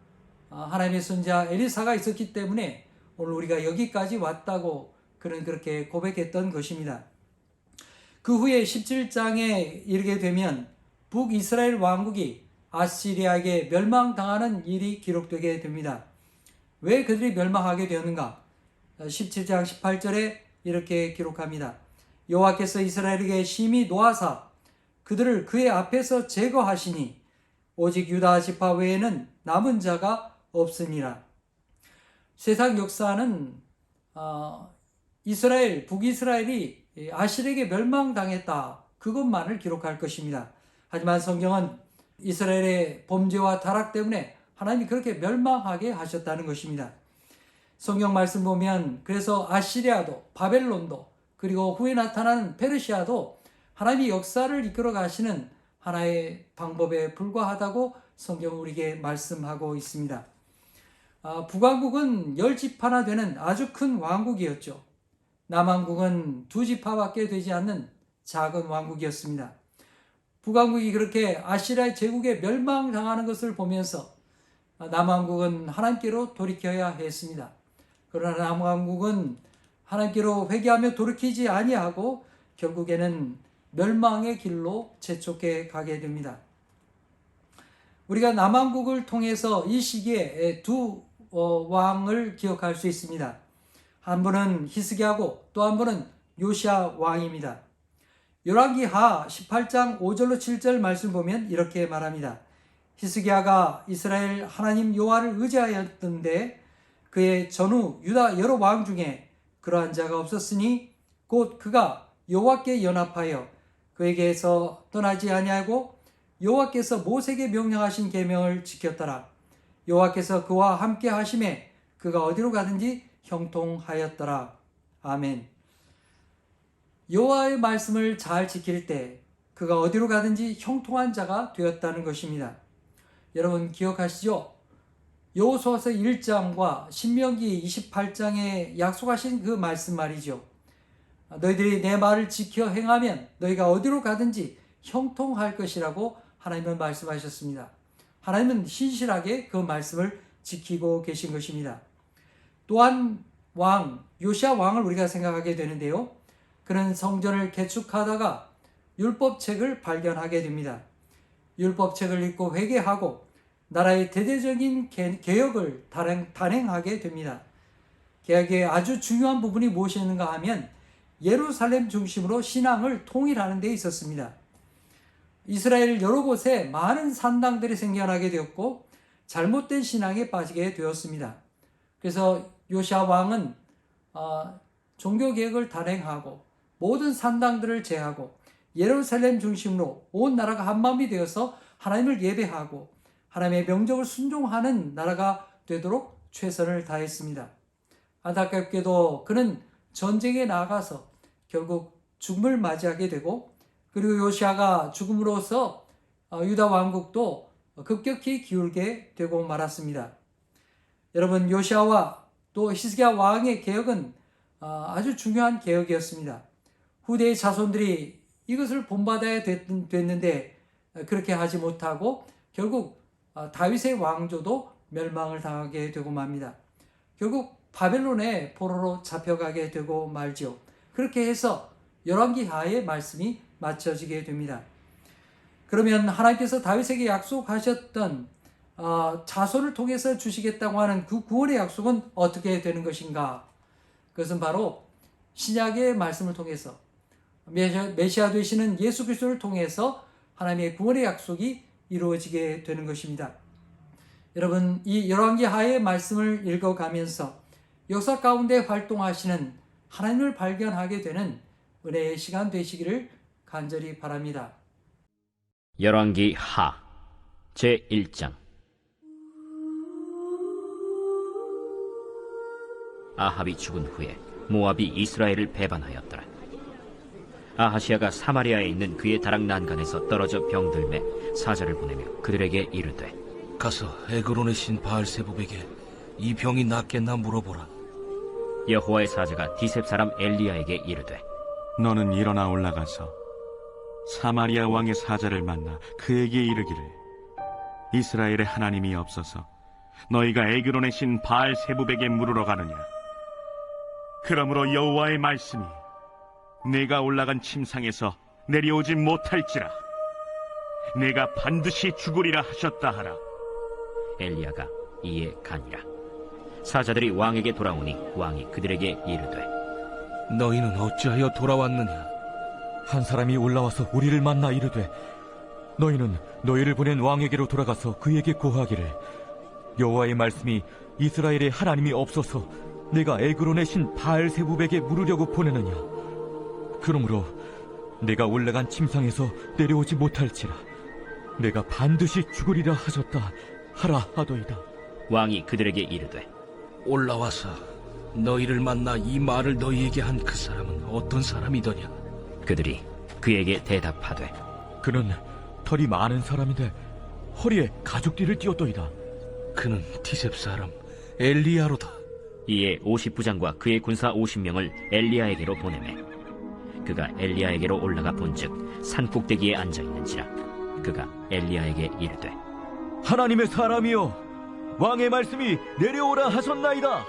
하나님의 선지자 엘리사가 있었기 때문에 오늘 우리가 여기까지 왔다고 그렇게 고백했던 것입니다. 그 후에 17장에 이르게 되면 북이스라엘 왕국이 아시리아에게 멸망당하는 일이 기록되게 됩니다. 왜 그들이 멸망하게 되었는가? 17장 18절에 이렇게 기록합니다. 여호와께서 이스라엘에게 심히 노하사 그들을 그의 앞에서 제거하시니 오직 유다 지파 외에는 남은 자가 없으니라. 세상 역사는 이스라엘, 북이스라엘이 아실에게 멸망당했다. 그것만을 기록할 것입니다. 하지만 성경은 이스라엘의 범죄와 타락 때문에 하나님이 그렇게 멸망하게 하셨다는 것입니다. 성경 말씀 보면 그래서 아시리아도 바벨론도 그리고 후에 나타나는 페르시아도 하나님이 역사를 이끌어 가시는 하나의 방법에 불과하다고 성경은 우리에게 말씀하고 있습니다. 북왕국은 10지파나 되는 아주 큰 왕국이었죠. 남왕국은 2지파밖에 되지 않는 작은 왕국이었습니다. 북왕국이 그렇게 아시리아의 제국에 멸망당하는 것을 보면서 남왕국은 하나님께로 돌이켜야 했습니다. 그러나 남왕국은 하나님께로 회개하며 돌이키지 아니하고 결국에는 멸망의 길로 재촉해 가게 됩니다. 우리가 남왕국을 통해서 이 시기에 두 왕을 기억할 수 있습니다. 한 분은 히스기야고 또 한 분은 요시야 왕입니다. 열왕기하 18장 5절로 7절 말씀 보면 이렇게 말합니다. 히스기야가 이스라엘 하나님 여호와를 의지하였던데 그의 전후 유다 여러 왕 중에 그러한 자가 없었으니 곧 그가 여호와께 연합하여 그에게서 떠나지 아니하고 여호와께서 모세에게 명령하신 계명을 지켰더라. 여호와께서 그와 함께 하심에 그가 어디로 가든지 형통하였더라. 아멘. 여호와의 말씀을 잘 지킬 때 그가 어디로 가든지 형통한 자가 되었다는 것입니다. 여러분 기억하시죠? 여호수아서 1장과 신명기 28장에 약속하신 그 말씀 말이죠. 너희들이 내 말을 지켜 행하면 너희가 어디로 가든지 형통할 것이라고 하나님은 말씀하셨습니다. 하나님은 신실하게 그 말씀을 지키고 계신 것입니다. 또한 요시야 왕을 우리가 생각하게 되는데요. 그는 성전을 개축하다가 율법책을 발견하게 됩니다. 율법책을 읽고 회개하고 나라의 대대적인 개혁을 단행하게 됩니다. 개혁의 아주 중요한 부분이 무엇이었는가 하면 예루살렘 중심으로 신앙을 통일하는 데 있었습니다. 이스라엘 여러 곳에 많은 산당들이 생겨나게 되었고 잘못된 신앙에 빠지게 되었습니다. 그래서 요시야 왕은 종교개혁을 단행하고 모든 산당들을 제하고 예루살렘 중심으로 온 나라가 한마음이 되어서 하나님을 예배하고 하나님의 명령을 순종하는 나라가 되도록 최선을 다했습니다. 안타깝게도 그는 전쟁에 나가서 결국 죽음을 맞이하게 되고 그리고 요시야가 죽음으로써 유다 왕국도 급격히 기울게 되고 말았습니다. 여러분 요시야와 또 히스기야 왕의 개혁은 아주 중요한 개혁이었습니다. 후대의 자손들이 이것을 본받아야 됐는데 그렇게 하지 못하고 결국 다윗의 왕조도 멸망을 당하게 되고 맙니다. 결국 바벨론의 포로로 잡혀가게 되고 말죠. 그렇게 해서 열왕기하의 말씀이 맞춰지게 됩니다. 그러면 하나님께서 다윗에게 약속하셨던 자손을 통해서 주시겠다고 하는 그 구원의 약속은 어떻게 되는 것인가? 그것은 바로 신약의 말씀을 통해서 메시아 되시는 예수 그리스도를 통해서 하나님의 구원의 약속이 이루어지게 되는 것입니다. 여러분 이 열왕기하의 말씀을 읽어가면서 역사 가운데 활동하시는 하나님을 발견하게 되는 은혜의 시간 되시기를 간절히 바랍니다.
열왕기하 제1장. 아합이 죽은 후에 모압이 이스라엘을 배반하였더라. 아하시아가 사마리아에 있는 그의 다락 난간에서 떨어져 병들매 사자를 보내며 그들에게 이르되
가서 에그론의 신 바알세붑에게 이 병이 낫겠나 물어보라.
여호와의 사자가 디셉 사람 엘리야에게 이르되
너는 일어나 올라가서 사마리아 왕의 사자를 만나 그에게 이르기를 이스라엘의 하나님이 없어서 너희가 에그론의 신 바알세붑에게 물으러 가느냐. 그러므로 여호와의 말씀이 내가 올라간 침상에서 내려오지 못할지라.
내가 반드시 죽으리라 하셨다 하라.
엘리야가 이에 가니라. 사자들이 왕에게 돌아오니 왕이 그들에게 이르되
너희는 어찌하여 돌아왔느냐?
한 사람이 올라와서 우리를 만나 이르되 너희는 너희를 보낸 왕에게로 돌아가서 그에게 고하기를 여호와의 말씀이 이스라엘에 하나님이 없어서 내가 에그론의 신 바알세부백에 물으려고 보내느냐? 그러므로 내가 올라간 침상에서 내려오지 못할지라 내가 반드시 죽으리라 하셨다 하라 하더이다.
왕이 그들에게 이르되
올라와서 너희를 만나 이 말을 너희에게 한 그 사람은 어떤 사람이더냐?
그들이 그에게 대답하되
그는 털이 많은 사람인데 허리에 가죽띠를 띠었더이다.
그는 티셉 사람 엘리야로다.
이에 50부장과 그의 군사 50명을 엘리야에게로 보내매 그가 엘리야에게로 올라가 본즉 산꼭대기에 앉아있는지라. 그가 엘리야에게 이르되
하나님의 사람이여 왕의 말씀이 내려오라 하셨나이다.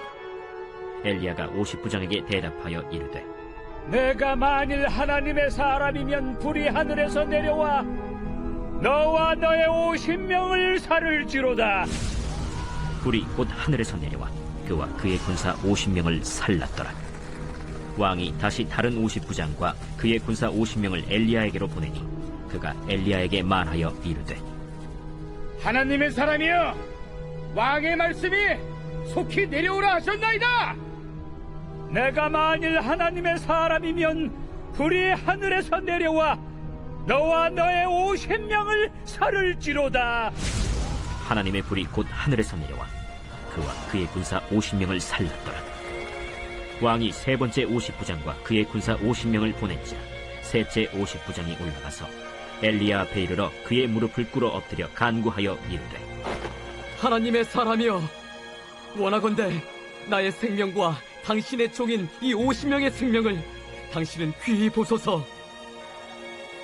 엘리야가 50부장에게 대답하여 이르되
내가 만일 하나님의 사람이면 불이 하늘에서 내려와 너와 너의 50명을 살을지로다.
불이 곧 하늘에서 내려와 그와 그의 군사 50명을 살랐더라. 왕이 다시 다른 50부장과 그의 군사 50명을 엘리야에게로 보내니 그가 엘리야에게 말하여 이르되
하나님의 사람이여 왕의 말씀이 속히 내려오라 하셨나이다. 내가 만일 하나님의 사람이면 불이 하늘에서 내려와 너와 너의 50명을 살을지로다.
하나님의 불이 곧 하늘에서 내려와 그와 그의 군사 50명을 살랐더라. 왕이 세 번째 50부장과 그의 군사 50명을 보낸지라. 셋째 50부장이 올라가서 엘리야 앞에 이르러 그의 무릎을 꿇어 엎드려 간구하여 이르되
하나님의 사람이여 원하건대 나의 생명과 당신의 종인 이 50명의 생명을 당신은 귀히 보소서.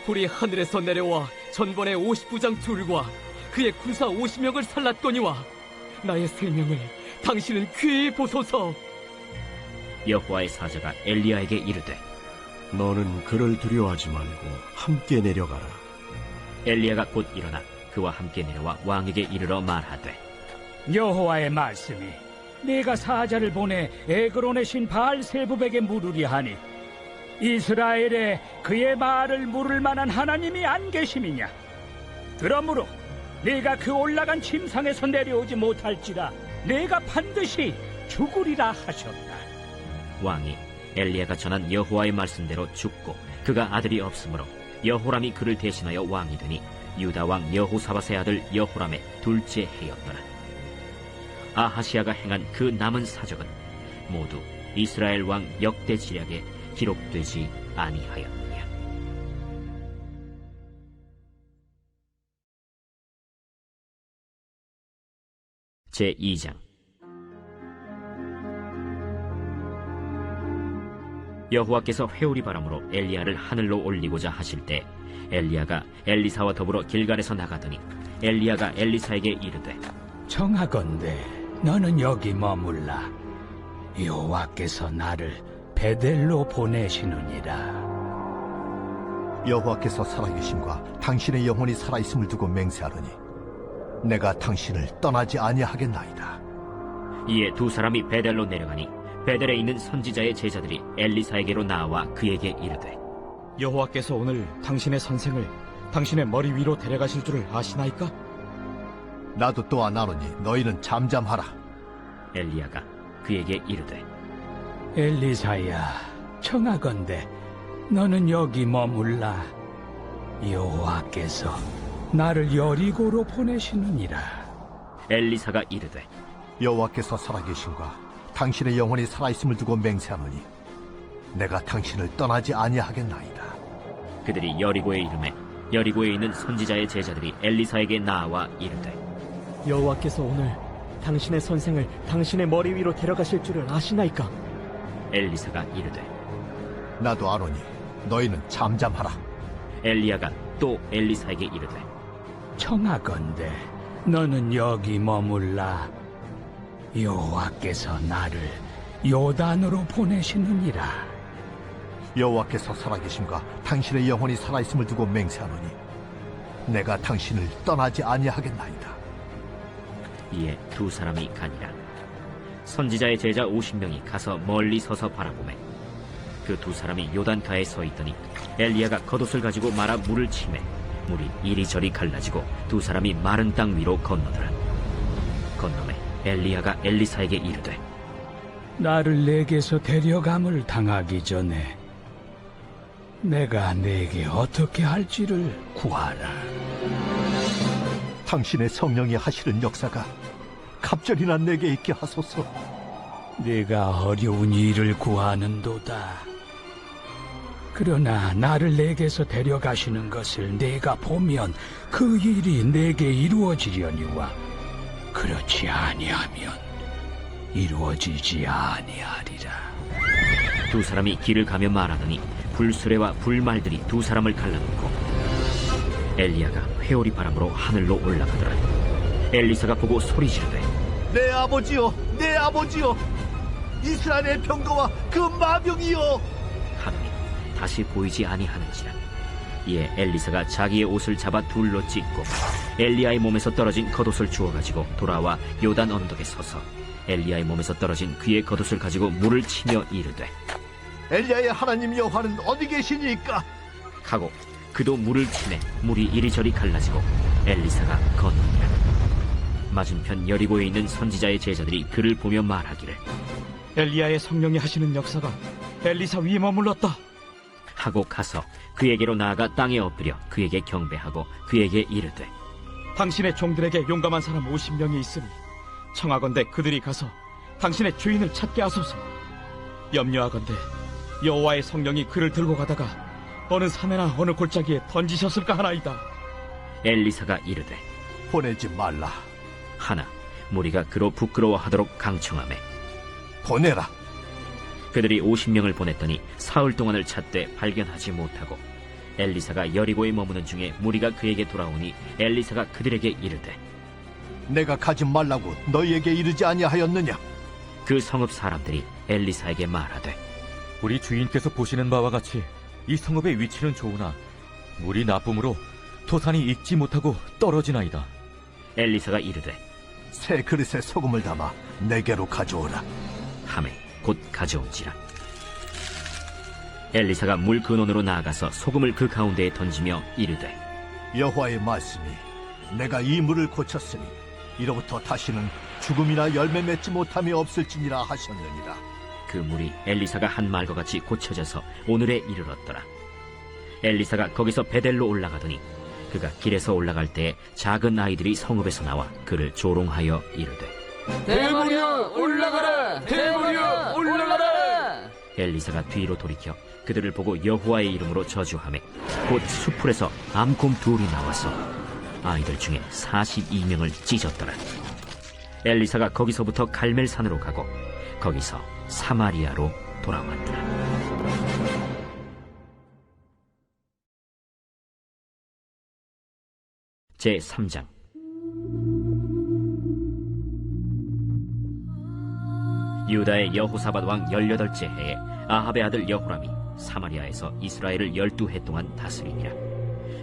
불이 하늘에서 내려와 전번에 50부장 둘과 그의 군사 50명을 살랐거니와 나의 생명을 당신은 귀히 보소서.
여호와의 사자가 엘리야에게 이르되
너는 그를 두려워하지 말고 함께 내려가라.
엘리야가 곧 일어나 그와 함께 내려와 왕에게 이르러 말하되
여호와의 말씀이 내가 사자를 보내 에그론의 신 바알세부백에 물으리 하니 이스라엘에 그의 말을 물을 만한 하나님이 안 계심이냐? 그러므로 내가 그 올라간 침상에서 내려오지 못할지라 내가 반드시 죽으리라 하셨다.
왕이 엘리야가 전한 여호와의 말씀대로 죽고 그가 아들이 없으므로 여호람이 그를 대신하여 왕이 되니 유다 왕 여호사밧의 아들 여호람의 둘째 해였더라. 아하시야가 행한 그 남은 사적은 모두 이스라엘 왕 역대 지략에 기록되지 아니하였느냐. 제2장. 여호와께서 회오리 바람으로 엘리야를 하늘로 올리고자 하실 때 엘리야가 엘리사와 더불어 길갈에서 나가더니 엘리야가 엘리사에게 이르되
청하건대 너는 여기 머물라. 여호와께서 나를 베델로 보내시느니라.
여호와께서 살아계심과 당신의 영혼이 살아있음을 두고 맹세하노니 내가 당신을 떠나지 아니하겠나이다.
이에 두 사람이 베델로 내려가니 베델에 있는 선지자의 제자들이 엘리사에게로 나와 그에게 이르되
여호와께서 오늘 당신의 선생을 당신의 머리 위로 데려가실 줄을 아시나이까?
나도 또한 아노니 너희는 잠잠하라.
엘리야가 그에게 이르되
엘리사야, 청하건대 너는 여기 머물라. 여호와께서 나를 여리고로 보내시느니라.
엘리사가 이르되
여호와께서 살아계심과 당신의 영혼이 살아있음을 두고 맹세하노니 내가 당신을 떠나지 아니하겠나이다.
그들이 여리고에 이르매 여리고에 있는 선지자의 제자들이 엘리사에게 나와 이르되
여호와께서 오늘 당신의 선생을 당신의 머리 위로 데려가실 줄을 아시나이까?
엘리사가 이르되
나도 아노니 너희는 잠잠하라.
엘리야가 또 엘리사에게 이르되
청하건대 너는 여기 머물라. 여호와께서 나를 요단으로 보내시느니라.
여호와께서 살아계심과 당신의 영혼이 살아있음을 두고 맹세하노니 내가 당신을 떠나지 아니하겠나이다.
이에 두 사람이 가니라. 선지자의 제자 50명이 가서 멀리 서서 바라보매 그 두 사람이 요단가에 서 있더니 엘리야가 겉옷을 가지고 말아 물을 치매 물이 이리저리 갈라지고 두 사람이 마른 땅 위로 건너더라. 건너매 엘리야가 엘리사에게 이르되
나를 내게서 데려감을 당하기 전에 내가 내게 어떻게 할지를 구하라.
당신의 성령이 하시는 역사가 갑절이나 내게 있게 하소서.
네가 어려운 일을 구하는도다. 그러나 나를 내게서 데려가시는 것을 내가 보면 그 일이 내게 이루어지려니와 그렇지 아니하면 이루어지지 아니하리라.
두 사람이 길을 가며 말하더니 불수레와 불말들이 두 사람을 갈라놓고 엘리야가 회오리 바람으로 하늘로 올라가더라. 엘리사가 보고 소리 지르되
내 아버지여, 내 아버지여, 이스라엘의 병거와 그 마병이여
하더니 다시 보이지 아니하는지라. 이에 엘리사가 자기의 옷을 잡아 둘로 찢고 엘리야의 몸에서 떨어진 겉옷을 주워가지고 돌아와 요단 언덕에 서서 엘리야의 몸에서 떨어진 그의 겉옷을 가지고 물을 치며 이르되
엘리야의 하나님 여호와는 어디 계시니까?
하고 그도 물을 치매 물이 이리저리 갈라지고 엘리사가 건너니라. 맞은편 여리고에 있는 선지자의 제자들이 그를 보며 말하기를
엘리야의 성령이 하시는 역사가 엘리사 위에 머물렀다
하고 가서 그에게로 나아가 땅에 엎드려 그에게 경배하고 그에게 이르되
당신의 종들에게 용감한 사람 50명이 있으니 청하건대 그들이 가서 당신의 주인을 찾게 하소서. 염려하건대 여호와의 성령이 그를 들고 가다가 어느 산에나 어느 골짜기에 던지셨을까 하나이다.
엘리사가 이르되
보내지 말라
하나 무리가 그로 부끄러워하도록 강청하매
보내라.
그들이 50명을 보냈더니 사흘 동안을 찾되 발견하지 못하고 엘리사가 여리고에 머무는 중에 무리가 그에게 돌아오니 엘리사가 그들에게 이르되
내가 가지 말라고 너희에게 이르지 아니하였느냐?
그 성읍 사람들이 엘리사에게 말하되
우리 주인께서 보시는 바와 같이 이 성읍의 위치는 좋으나 물이 나쁨으로 토산이 익지 못하고 떨어지나이다.
엘리사가 이르되
새 그릇에 소금을 담아 내게로 가져오라
하매 곧 가져온지라. 엘리사가 물 근원으로 나아가서 소금을 그 가운데에 던지며 이르되
여호와의 말씀이 내가 이 물을 고쳤으니 이로부터 다시는 죽음이나 열매 맺지 못함이 없을지니라 하셨느니라.
그 물이 엘리사가 한 말과 같이 고쳐져서 오늘에 이르렀더라. 엘리사가 거기서 베델로 올라가더니 그가 길에서 올라갈 때 작은 아이들이 성읍에서 나와 그를 조롱하여 이르되
대머리여 올라가라! 대머리여 올라가라!
엘리사가 뒤로 돌이켜 그들을 보고 여호와의 이름으로 저주하매 곧 수풀에서 암곰 둘이 나와서 아이들 중에 42명을 찢었더라. 엘리사가 거기서부터 갈멜산으로 가고 거기서 사마리아로 돌아왔더라. 제3장. 유다의 여호사밧 왕 18째 해에 아합의 아들 여호람이 사마리아에서 이스라엘을 12해 동안 다스리니라.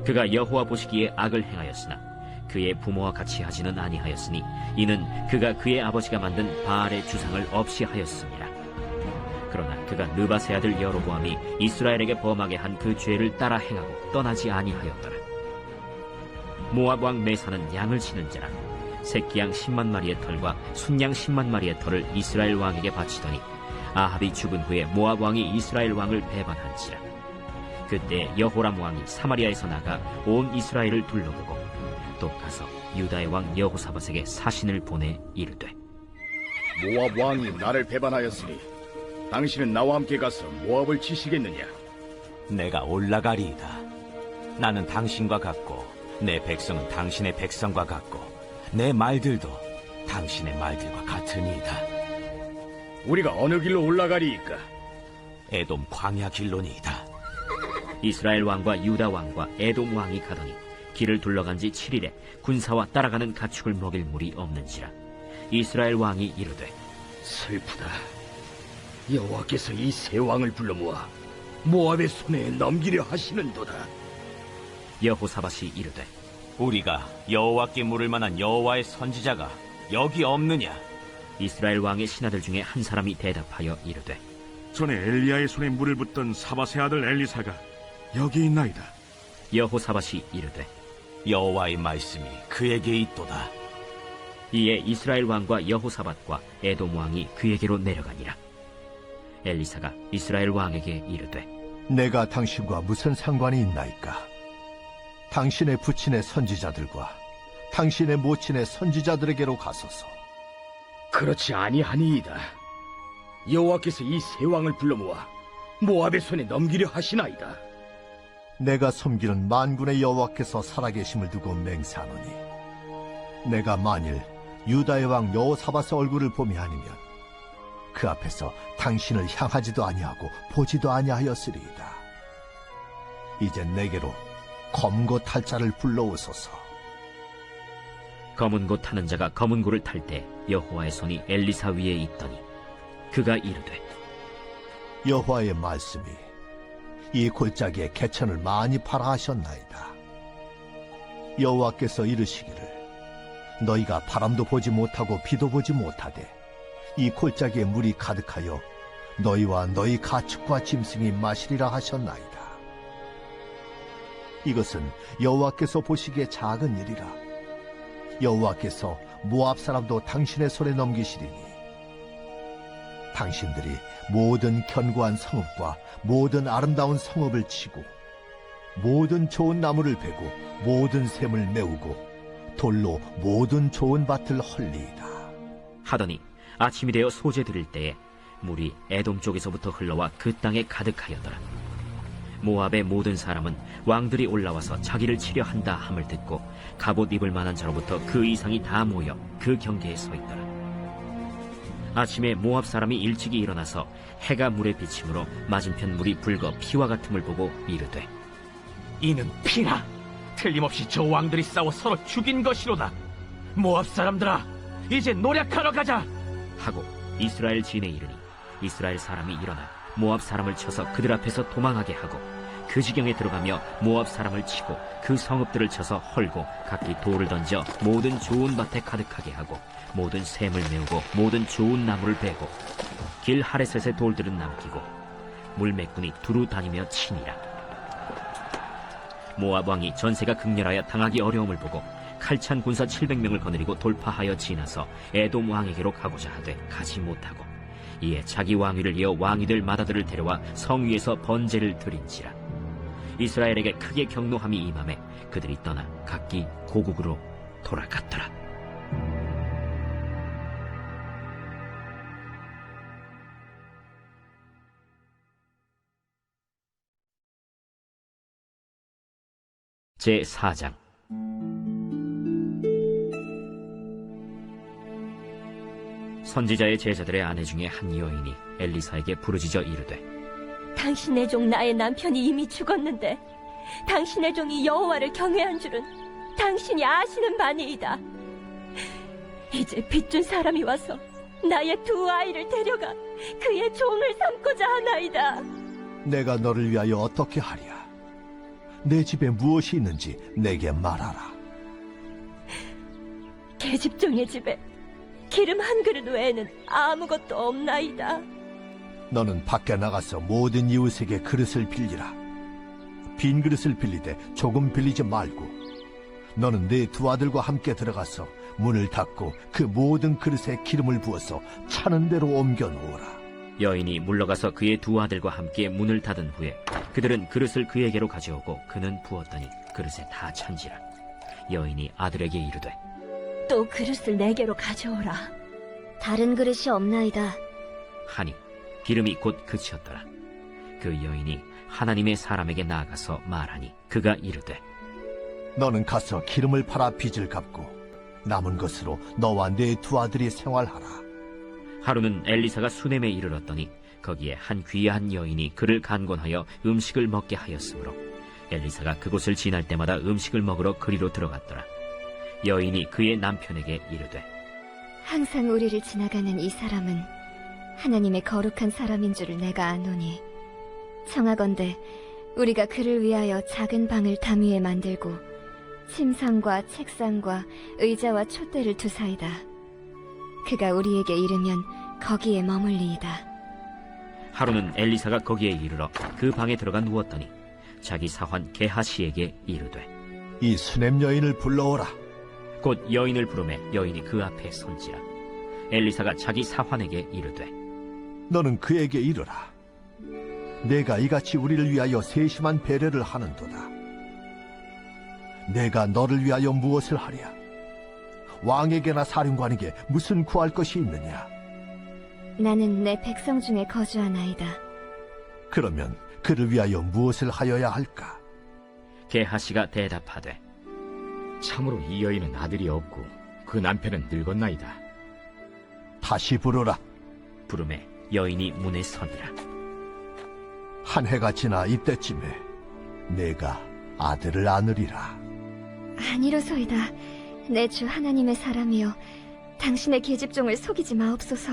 그가 여호와 보시기에 악을 행하였으나 그의 부모와 같이 하지는 아니하였으니 이는 그가 그의 아버지가 만든 바알의 주상을 없이 하였습니다. 그러나 그가 느밧의 아들 여로보암이 이스라엘에게 범하게 한 그 죄를 따라 행하고 떠나지 아니하였더라. 모압 왕 메사는 양을 치는 자라 새끼양 10만 마리의 털과 순양 10만 마리의 털을 이스라엘 왕에게 바치더니 아합이 죽은 후에 모압 왕이 이스라엘 왕을 배반한지라. 그때 여호람 왕이 사마리아에서 나가 온 이스라엘을 둘러보고 또 가서 유다의 왕 여호사밧에게 사신을 보내 이르되
모압 왕이 나를 배반하였으니 당신은 나와 함께 가서 모압을 치시겠느냐?
내가 올라가리이다. 나는 당신과 같고 내 백성은 당신의 백성과 같고 내 말들도 당신의 말들과 같으니이다.
우리가 어느 길로 올라가리이까?
에돔 광야 길로니이다.
이스라엘 왕과 유다 왕과 에돔 왕이 가더니 길을 둘러간 지 7일에 군사와 따라가는 가축을 먹일 물이 없는지라. 이스라엘 왕이 이르되
슬프다. 여호와께서 이 세 왕을 불러 모아 모압의 손에 넘기려 하시는도다.
여호사밧이 이르되
우리가 여호와께 물을 만한 여호와의 선지자가 여기 없느냐?
이스라엘 왕의 신하들 중에 한 사람이 대답하여 이르되
전에 엘리야의 손에 물을 붓던 사밧의 아들 엘리사가 여기 있나이다.
여호사밧이 이르되
여호와의 말씀이 그에게 있도다.
이에 이스라엘 왕과 여호사밧과 에돔 왕이 그에게로 내려가니라. 엘리사가 이스라엘 왕에게 이르되
내가 당신과 무슨 상관이 있나이까? 당신의 부친의 선지자들과 당신의 모친의 선지자들에게로 가소서.
그렇지 아니하니이다. 여호와께서 이 세 왕을 불러 모아 모압의 손에 넘기려 하시나이다.
내가 섬기는 만군의 여호와께서 살아계심을 두고 맹세하노니 내가 만일 유다의 왕 여호사밧의 얼굴을 봄이 아니면 그 앞에서 당신을 향하지도 아니하고 보지도 아니하였으리이다. 이제 내게로 검고 탈 자를 불러오소서.
검은 고 타는 자가 검은 고를 탈 때 여호와의 손이 엘리사 위에 있더니 그가 이르되
여호와의 말씀이 이 골짜기에 개천을 많이 팔아 하셨나이다. 여호와께서 이르시기를 너희가 바람도 보지 못하고 비도 보지 못하되 이 골짜기에 물이 가득하여 너희와 너희 가축과 짐승이 마시리라 하셨나이다. 이것은 여호와께서 보시기에 작은 일이라. 여호와께서 모압 사람도 당신의 손에 넘기시리니 당신들이 모든 견고한 성읍과 모든 아름다운 성읍을 치고 모든 좋은 나무를 베고 모든 샘을 메우고 돌로 모든 좋은 밭을 헐리이다.
하더니 아침이 되어 소재 드릴 때에 물이 에돔 쪽에서부터 흘러와 그 땅에 가득하였더라. 모압의 모든 사람은 왕들이 올라와서 자기를 치려 한다 함을 듣고 갑옷 입을 만한 자로부터 그 이상이 다 모여 그 경계에 서 있더라. 아침에 모압 사람이 일찍이 일어나서 해가 물에 비침으로 맞은편 물이 붉어 피와 같음을 보고 이르되
이는 피라. 틀림없이 저 왕들이 싸워 서로 죽인 것이로다. 모압 사람들아, 이제 노력하러 가자.
하고 이스라엘 진에 이르니 이스라엘 사람이 일어나 모압 사람을 쳐서 그들 앞에서 도망하게 하고 그 지경에 들어가며 모압 사람을 치고 그 성읍들을 쳐서 헐고 각기 돌을 던져 모든 좋은 밭에 가득하게 하고 모든 샘을 메우고 모든 좋은 나무를 베고 길 하레셋의 돌들은 남기고 물매꾼이 두루 다니며 치니라. 모압 왕이 전세가 극렬하여 당하기 어려움을 보고 칼찬 군사 700명을 거느리고 돌파하여 지나서 에돔 왕에게로 가고자 하되 가지 못하고 이에 자기 왕위를 이어 왕이들 마다들을 데려와 성 위에서 번제를 드린지라. 이스라엘에게 크게 경노함이 임하매 그들이 떠나 각기 고국으로 돌아갔더라. 제4장. 선지자의 제자들의 아내 중에 한 여인이 엘리사에게 부르짖어 이르되
당신의 종 나의 남편이 이미 죽었는데 당신의 종이 여호와를 경외한 줄은 당신이 아시는 바니이다. 이제 빚준 사람이 와서 나의 두 아이를 데려가 그의 종을 삼고자 하나이다.
내가 너를 위하여 어떻게 하랴? 내 집에 무엇이 있는지 내게 말하라.
계집종의 집에 기름 한 그릇 외에는 아무것도 없나이다.
너는 밖에 나가서 모든 이웃에게 그릇을 빌리라. 빈 그릇을 빌리되 조금 빌리지 말고 너는 네 두 아들과 함께 들어가서 문을 닫고 그 모든 그릇에 기름을 부어서 차는 대로 옮겨 놓으라.
여인이 물러가서 그의 두 아들과 함께 문을 닫은 후에 그들은 그릇을 그에게로 가져오고 그는 부었더니 그릇에 다 찬지라. 여인이 아들에게 이르되
또 그릇을 내게로 가져오라.
다른 그릇이 없나이다.
하니 기름이 곧 그치었더라. 그 여인이 하나님의 사람에게 나아가서 말하니 그가 이르되
너는 가서 기름을 팔아 빚을 갚고 남은 것으로 너와 네 두 아들이 생활하라.
하루는 엘리사가 수넴에 이르렀더니 거기에 한 귀한 여인이 그를 간곤하여 음식을 먹게 하였으므로 엘리사가 그곳을 지날 때마다 음식을 먹으러 그리로 들어갔더라. 여인이 그의 남편에게 이르되
항상 우리를 지나가는 이 사람은 하나님의 거룩한 사람인 줄을 내가 아노니 청하건대 우리가 그를 위하여 작은 방을 담 위에 만들고 침상과 책상과 의자와 촛대를 두사이다. 그가 우리에게 이르면 거기에 머물리이다.
하루는 엘리사가 거기에 이르러 그 방에 들어가 누웠더니 자기 사환 게하시에게 이르되
이 수냄 여인을 불러오라.
곧 여인을 부르매 여인이 그 앞에 선지라. 엘리사가 자기 사환에게 이르되
너는 그에게 이르라. 내가 이같이 우리를 위하여 세심한 배려를 하는도다. 내가 너를 위하여 무엇을 하랴? 왕에게나 사령관에게 무슨 구할 것이 있느냐?
나는 내 백성 중에 거주하나이다.
그러면 그를 위하여 무엇을 하여야 할까?
게하시가 대답하되
참으로 이 여인은 아들이 없고 그 남편은 늙었나이다.
다시 부르라.
부르매 여인이 문에 서니라.
한 해가 지나 이때쯤에 내가 아들을 안으리라.
아니로소이다. 내 주 하나님의 사람이여, 당신의 계집종을 속이지 마옵소서.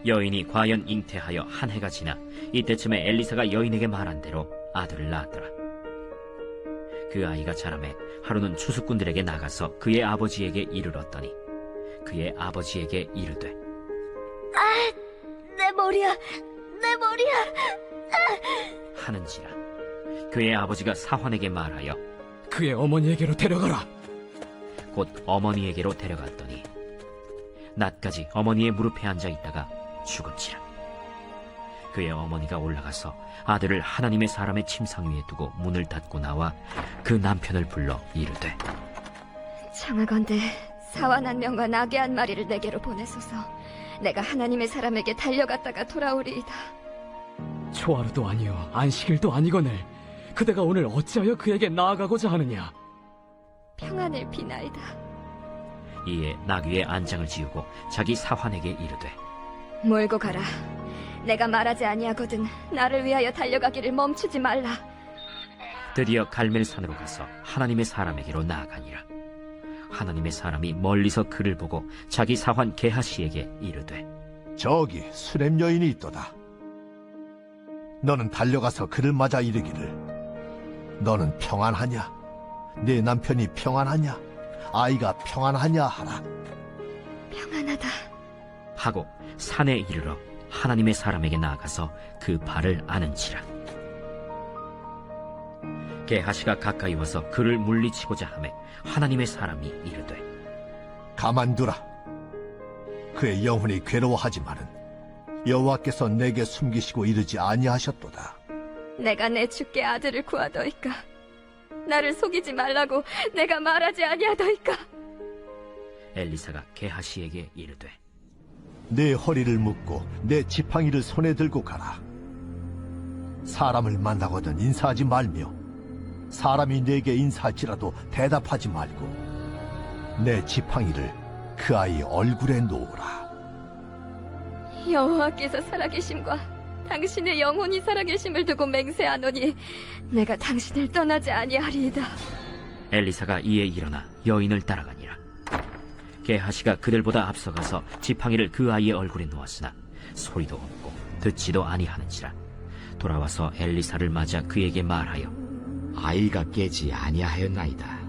여인이 과연 잉태하여 한 해가 지나 이때쯤에 엘리사가 여인에게 말한 대로 아들을 낳았더라. 그 아이가 자라매 하루는 추수꾼들에게 나가서 그의 아버지에게 이르렀더니 그의 아버지에게 이르되
내 머리야, 내 머리야.
하는지라. 그의 아버지가 사환에게 말하여
그의 어머니에게로 데려가라.
곧 어머니에게로 데려갔더니 낮까지 어머니의 무릎에 앉아 있다가 죽은지라. 그의 어머니가 올라가서 아들을 하나님의 사람의 침상 위에 두고 문을 닫고 나와 그 남편을 불러 이르되
청하건대 사완 한 명과 나귀 한 마리를 내게로 보내소서. 내가 하나님의 사람에게 달려갔다가 돌아오리이다.
초하루도 아니요 안식일도 아니거늘 그대가 오늘 어찌하여 그에게 나아가고자 하느냐?
평안을 비나이다.
이에 나귀의 안장을 지우고 자기 사환에게 이르되
몰고 가라. 내가 말하지 아니하거든 나를 위하여 달려가기를 멈추지 말라.
드디어 갈멜산으로 가서 하나님의 사람에게로 나아가니라. 하나님의 사람이 멀리서 그를 보고 자기 사환 게하시에게 이르되
저기 수냄 여인이 있도다. 너는 달려가서 그를 맞아 이르기를 너는 평안하냐? 네 남편이 평안하냐? 아이가 평안하냐 하라.
평안하다
하고 산에 이르러 하나님의 사람에게 나아가서 그 발을 아는지라. 게하시가 가까이 와서 그를 물리치고자 하매 하나님의 사람이 이르되
가만두라. 그의 영혼이 괴로워하지만은 여호와께서 내게 숨기시고 이르지 아니하셨도다.
내가 내 주께 아들을 구하더이까. 나를 속이지 말라고 내가 말하지 아니하더이까.
엘리사가 게하시에게 이르되
내 허리를 묶고 내 지팡이를 손에 들고 가라. 사람을 만나거든 인사하지 말며 사람이 내게 인사할지라도 대답하지 말고 내 지팡이를 그 아이 얼굴에 놓으라.
여호와께서 살아계심과 당신의 영혼이 살아계심을 두고 맹세하노니 내가 당신을 떠나지 아니하리이다.
엘리사가 이에 일어나 여인을 따라가니라. 게하시가 그들보다 앞서가서 지팡이를 그 아이의 얼굴에 놓았으나 소리도 없고 듣지도 아니하는지라. 돌아와서 엘리사를 맞아 그에게 말하여
아이가 깨지 아니하였나이다.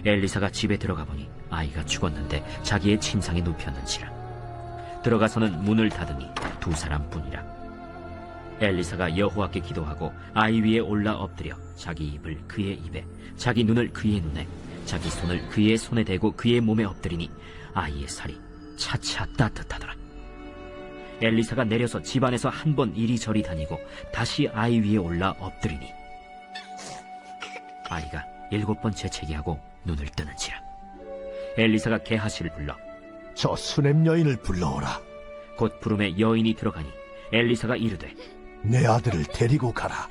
엘리사가 집에 들어가 보니 아이가 죽었는데 자기의 침상에 눕혔는지라. 들어가서는 문을 닫으니 두 사람뿐이라. 엘리사가 여호와께 기도하고 아이 위에 올라 엎드려 자기 입을 그의 입에 자기 눈을 그의 눈에 자기 손을 그의 손에 대고 그의 몸에 엎드리니 아이의 살이 차차 따뜻하더라. 엘리사가 내려서 집안에서 한 번 이리저리 다니고 다시 아이 위에 올라 엎드리니 아이가 7번 재채기하고 눈을 뜨는지라. 엘리사가 게하시를 불러
저 수냄 여인을 불러오라.
곧 부름에 여인이 들어가니 엘리사가 이르되
내 아들을 데리고 가라.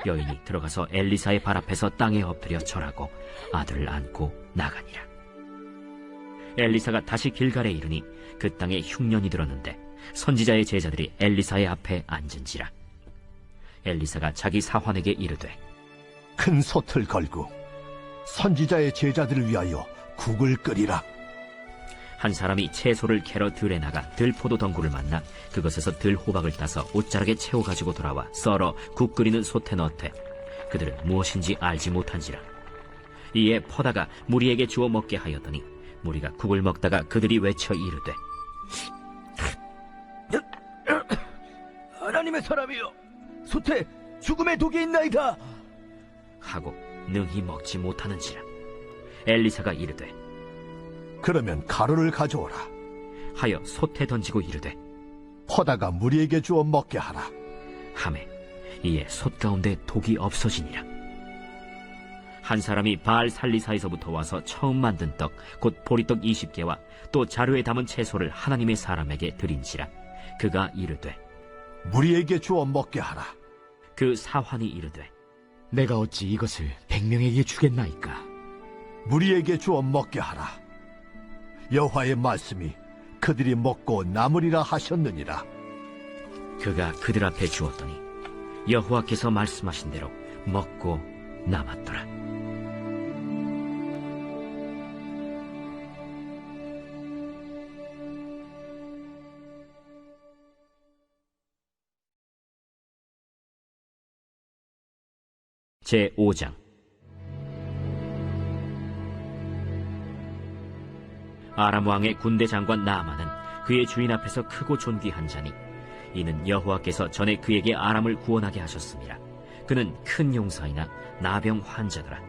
여인이 들어가서 엘리사의 발 앞에서 땅에 엎드려 절하고 아들을 안고 나가니라. 엘리사가 다시 길갈에 이르니 그 땅에 흉년이 들었는데 선지자의 제자들이 엘리사의 앞에 앉은지라. 엘리사가 자기 사환에게 이르되
큰 솥을 걸고 선지자의 제자들을 위하여 국을 끓이라.
한 사람이 채소를 캐러 들에 나가 들포도 덩굴을 만나 그것에서 들호박을 따서 옷자락에 채워 가지고 돌아와 썰어 국 끓이는 솥에 넣되 그들은 무엇인지 알지 못한지라. 이에 퍼다가 무리에게 주어 먹게 하였더니 무리가 국을 먹다가 그들이 외쳐 이르되
하나님의 사람이여, 솥에 죽음의 독이 있나이다
하고 능히 먹지 못하는지라. 엘리사가 이르되
그러면 가루를 가져오라
하여 솥에 던지고 이르되
퍼다가 무리에게 주어 먹게 하라
하매 이에 솥 가운데 독이 없어지니라. 한 사람이 바알 살리사에서부터 와서 처음 만든 떡 곧 보리떡 20개와 또 자루에 담은 채소를 하나님의 사람에게 드린지라. 그가 이르되
무리에게 주어 먹게 하라.
그 사환이 이르되
내가 어찌 이것을 100명에게 주겠나이까?
무리에게 주어 먹게 하라. 여호와의 말씀이 그들이 먹고 남으리라 하셨느니라.
그가 그들 앞에 주었더니 여호와께서 말씀하신 대로 먹고 남았더라. 제5장. 아람 왕의 군대 장관 나아만은 그의 주인 앞에서 크고 존귀한 자니 이는 여호와께서 전에 그에게 아람을 구원하게 하셨습니다. 그는 큰 용사이나 나병 환자더라.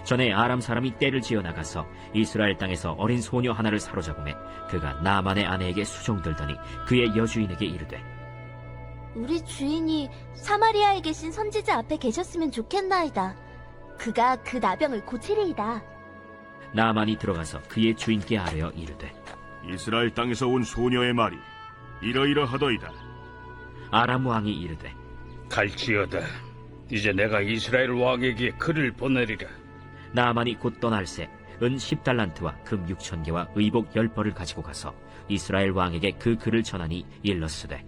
전에 아람 사람이 떼를 지어 나가서 이스라엘 땅에서 어린 소녀 하나를 사로잡음에 그가 나아만의 아내에게 수종들더니 그의 여주인에게 이르되
우리 주인이 사마리아에 계신 선지자 앞에 계셨으면 좋겠나이다. 그가 그 나병을 고치리이다.
나아만이 들어가서 그의 주인께 아뢰어 이르되
이스라엘 땅에서 온 소녀의 말이 이러이러하더이다.
아람 왕이 이르되
갈지어다. 이제 내가 이스라엘 왕에게 글을 보내리라.
나아만이 곧 떠날새 은 10달란트와 금 6,000개와 의복 10벌을 가지고 가서 이스라엘 왕에게 그 글을 전하니 일렀으되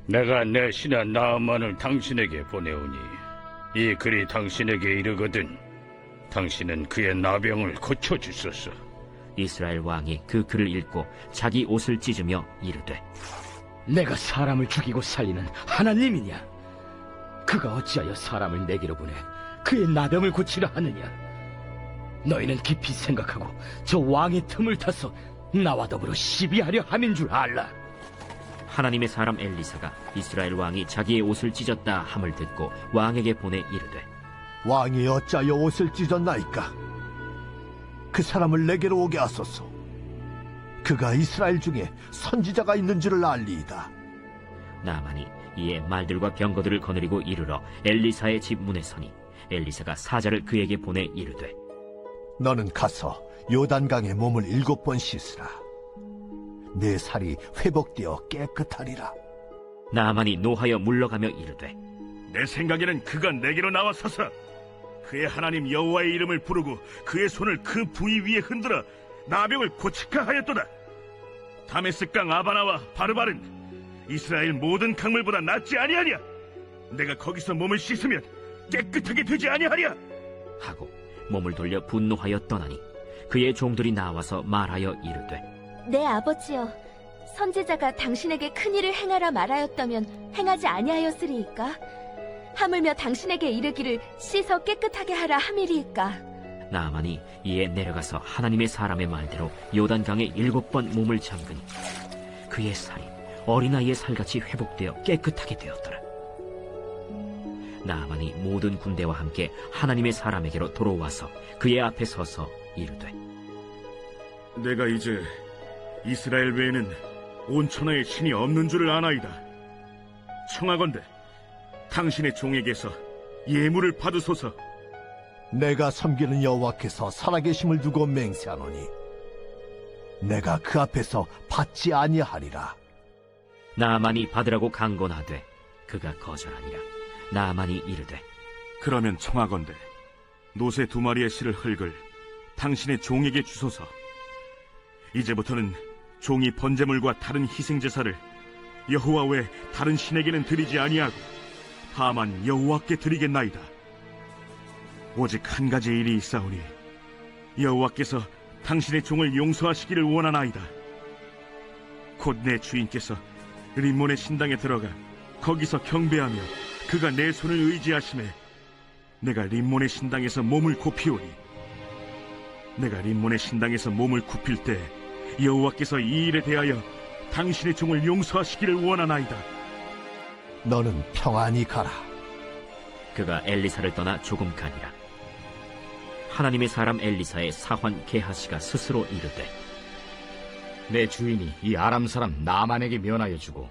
내가 내 신하 나아만을 당신에게 보내오니 이 글이 당신에게 이르거든 당신은 그의 나병을 고쳐주소서.
이스라엘 왕이 그 글을 읽고 자기 옷을 찢으며 이르되
내가 사람을 죽이고 살리는 하나님이냐? 그가 어찌하여 사람을 내게로 보내 그의 나병을 고치려 하느냐? 너희는 깊이 생각하고 저 왕의 틈을 타서 나와 더불어 시비하려 함인 줄 알라.
하나님의 사람 엘리사가 이스라엘 왕이 자기의 옷을 찢었다 함을 듣고 왕에게 보내 이르되
왕이 어찌하여 옷을 찢었나이까? 그 사람을 내게로 오게 하소서. 그가 이스라엘 중에 선지자가 있는 줄을 알리이다.
나아만이 이에 말들과 병거들을 거느리고 이르러 엘리사의 집 문에 서니 엘리사가 사자를 그에게 보내 이르되
너는 가서 요단강에 몸을 7번 씻으라. 내 살이 회복되어 깨끗하리라.
나아만이 노하여 물러가며 이르되
내 생각에는 그가 내게로 나와서서 그의 하나님 여호와의 이름을 부르고 그의 손을 그 부위 위에 흔들어 나병을 고칠까 하였도다. 다메스강 아바나와 바르바른 이스라엘 모든 강물보다 낫지 아니하냐? 내가 거기서 몸을 씻으면 깨끗하게 되지 아니하랴?
하고 몸을 돌려 분노하여 떠나니 그의 종들이 나와서 말하여 이르되
내 아버지여, 선지자가 당신에게 큰일을 행하라 말하였다면 행하지 아니하였으리이까? 하물며 당신에게 이르기를 씻어 깨끗하게 하라 함이리이까?
나아만이 이에 내려가서 하나님의 사람의 말대로 요단강에 7번 몸을 잠그니 그의 살이 어린아이의 살같이 회복되어 깨끗하게 되었더라. 나아만이 모든 군대와 함께 하나님의 사람에게로 돌아와서 그의 앞에 서서 이르되
내가 이제 이스라엘 외에는 온 천하에 신이 없는 줄을 아나이다. 청하건대 당신의 종에게서 예물을 받으소서.
내가 섬기는 여호와께서 살아계심을 두고 맹세하노니 내가 그 앞에서 받지 아니하리라.
나아만이 받으라고 강건하되 그가 거절하니라. 나아만이 이르되
그러면 청하건대 노새 2마리의 실을 흙을 당신의 종에게 주소서. 이제부터는 종이 번제물과 다른 희생제사를 여호와 외 다른 신에게는 드리지 아니하고 다만 여호와께 드리겠나이다. 오직 한 가지 일이 있사오니 여호와께서 당신의 종을 용서하시기를 원하나이다. 곧 내 주인께서 림몬의 신당에 들어가 거기서 경배하며 그가 내 손을 의지하심에 내가 림몬의 신당에서 몸을 굽히오니 내가 림몬의 신당에서 몸을 굽힐 때 여호와께서 이 일에 대하여 당신의 종을 용서하시기를 원하나이다.
너는 평안히 가라.
그가 엘리사를 떠나 조금 가니라. 하나님의 사람 엘리사의 사환 게하시가 스스로 이르되
내 주인이 이 아람 사람 나만에게 면하여 주고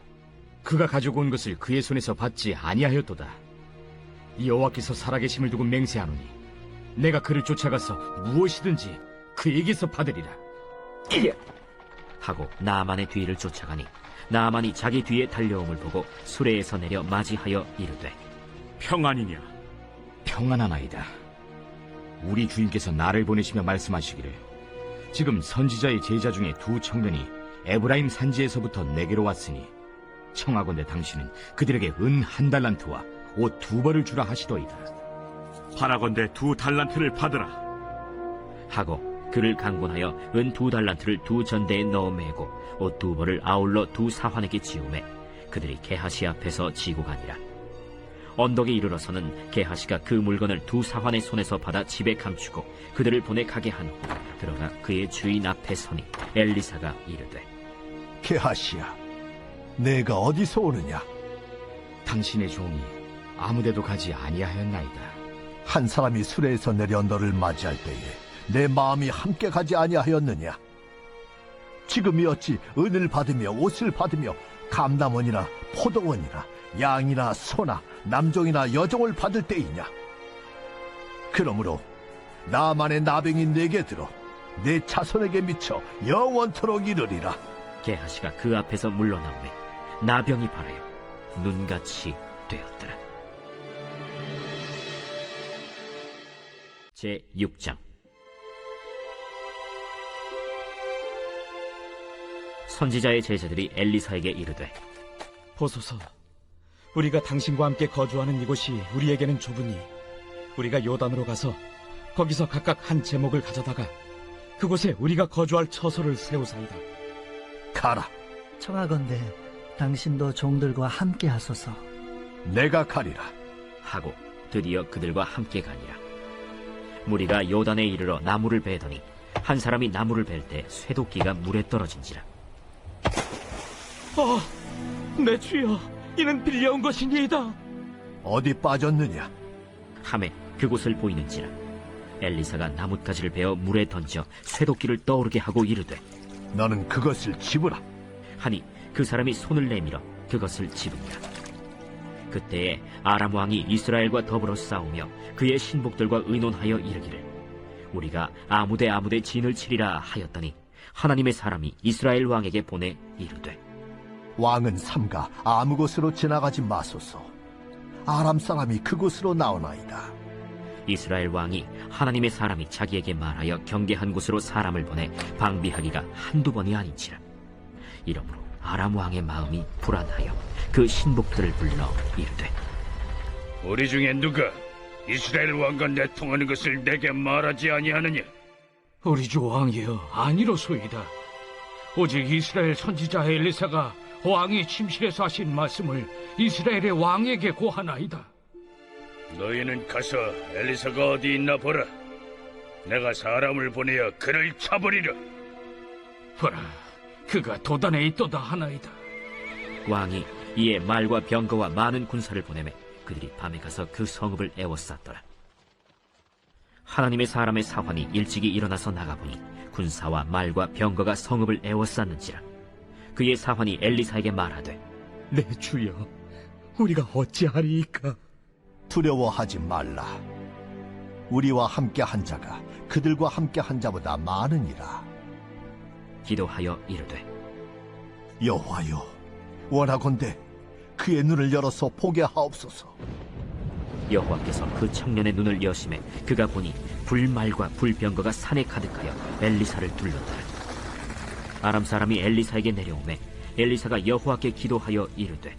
그가 가지고 온 것을 그의 손에서 받지 아니하였도다. 여호와께서 살아계심을 두고 맹세하노니 내가 그를 쫓아가서 무엇이든지 그에게서 받으리라.
하고 나아만의 뒤를 쫓아가니 나아만이 자기 뒤에 달려옴을 보고 수레에서 내려 맞이하여 이르되
평안이냐?
평안하나이다. 우리 주인께서 나를 보내시며 말씀하시기를 지금 선지자의 제자 중에 두 청년이 에브라임 산지에서부터 내게로 왔으니 청하건대 당신은 그들에게 은 1달란트와 옷 2벌을 주라 하시더이다.
바라건대 2달란트를 받으라.
하고 그를 강권하여 은 2달란트를 2전대에 넣어 매고 옷 2벌을 아울러 2 사환에게 지우매 그들이 게하시 앞에서 지고 가니라. 언덕에 이르러서는 게하시가 그 물건을 2 사환의 손에서 받아 집에 감추고 그들을 보내 가게 한 후 들어가 그의 주인 앞에 서니 엘리사가 이르되
게하시야, 내가 어디서 오느냐?
당신의 종이 아무데도 가지 아니하였나이다.
한 사람이 수레에서 내려 너를 맞이할 때에 내 마음이 함께 가지 아니하였느냐? 지금이 어찌 은을 받으며 옷을 받으며 감남원이나 포도원이나 양이나 소나 남종이나 여종을 받을 때이냐? 그러므로 나만의 나병이 내게 들어 내 자손에게 미쳐 영원토록 이르리라.
게하시가 그 앞에서 물러나오매 나병이 발하여 눈같이 되었더라. 제6장. 선지자의 제자들이 엘리사에게 이르되
보소서, 우리가 당신과 함께 거주하는 이곳이 우리에게는 좁으니 우리가 요단으로 가서 거기서 각각 한 제목을 가져다가 그곳에 우리가 거주할 처소를 세우사이다.
가라.
청하건대 당신도 종들과 함께 하소서.
내가 가리라.
하고 드디어 그들과 함께 가니라. 무리가 요단에 이르러 나무를 베더니 한 사람이 나무를 벨 때 쇠도끼가 물에 떨어진지라.
내 주여, 이는 빌려온 것이니이다.
어디 빠졌느냐?
하매 그곳을 보이는지라. 엘리사가 나뭇가지를 베어 물에 던져 쇠도끼를 떠오르게 하고 이르되
너는 그것을 집으라.
하니 그 사람이 손을 내밀어 그것을 집으니라. 그때에 아람 왕이 이스라엘과 더불어 싸우며 그의 신복들과 의논하여 이르기를 우리가 아무데 진을 치리라 하였더니 하나님의 사람이 이스라엘 왕에게 보내 이르되
왕은 삼가 아무 곳으로 지나가지 마소서. 아람 사람이 그곳으로 나오나이다.
이스라엘 왕이 하나님의 사람이 자기에게 말하여 경계한 곳으로 사람을 보내 방비하기가 한두 번이 아닌지라. 이러므로 아람 왕의 마음이 불안하여 그 신복들을 불러 이르되
우리 중에 누가 이스라엘 왕과 내통하는 것을 내게 말하지 아니하느냐?
우리 주 왕이여, 아니로소이다. 오직 이스라엘 선지자 엘리사가 왕이 침실에서 하신 말씀을 이스라엘의 왕에게 고하나이다.
너희는 가서 엘리사가 어디 있나 보라. 내가 사람을 보내어 그를 잡으리라.
보라, 그가 도단에 있도다 하나이다.
왕이 이에 말과 병거와 많은 군사를 보내매 그들이 밤에 가서 그 성읍을 에워쌌더라. 하나님의 사람의 사환이 일찍이 일어나서 나가보니 군사와 말과 병거가 성읍을 에워쌌는지라. 그의 사환이 엘리사에게 말하되
내 주여, 우리가 어찌하리이까?
두려워하지 말라. 우리와 함께 한 자가 그들과 함께 한 자보다 많으니라.
기도하여 이르되
여호와여, 원하건대 그의 눈을 열어서 보게 하옵소서.
여호와께서 그 청년의 눈을 여심해 그가 보니 불말과 불병거가 산에 가득하여 엘리사를 둘렀더라. 아람 사람이 엘리사에게 내려오매 엘리사가 여호와께 기도하여 이르되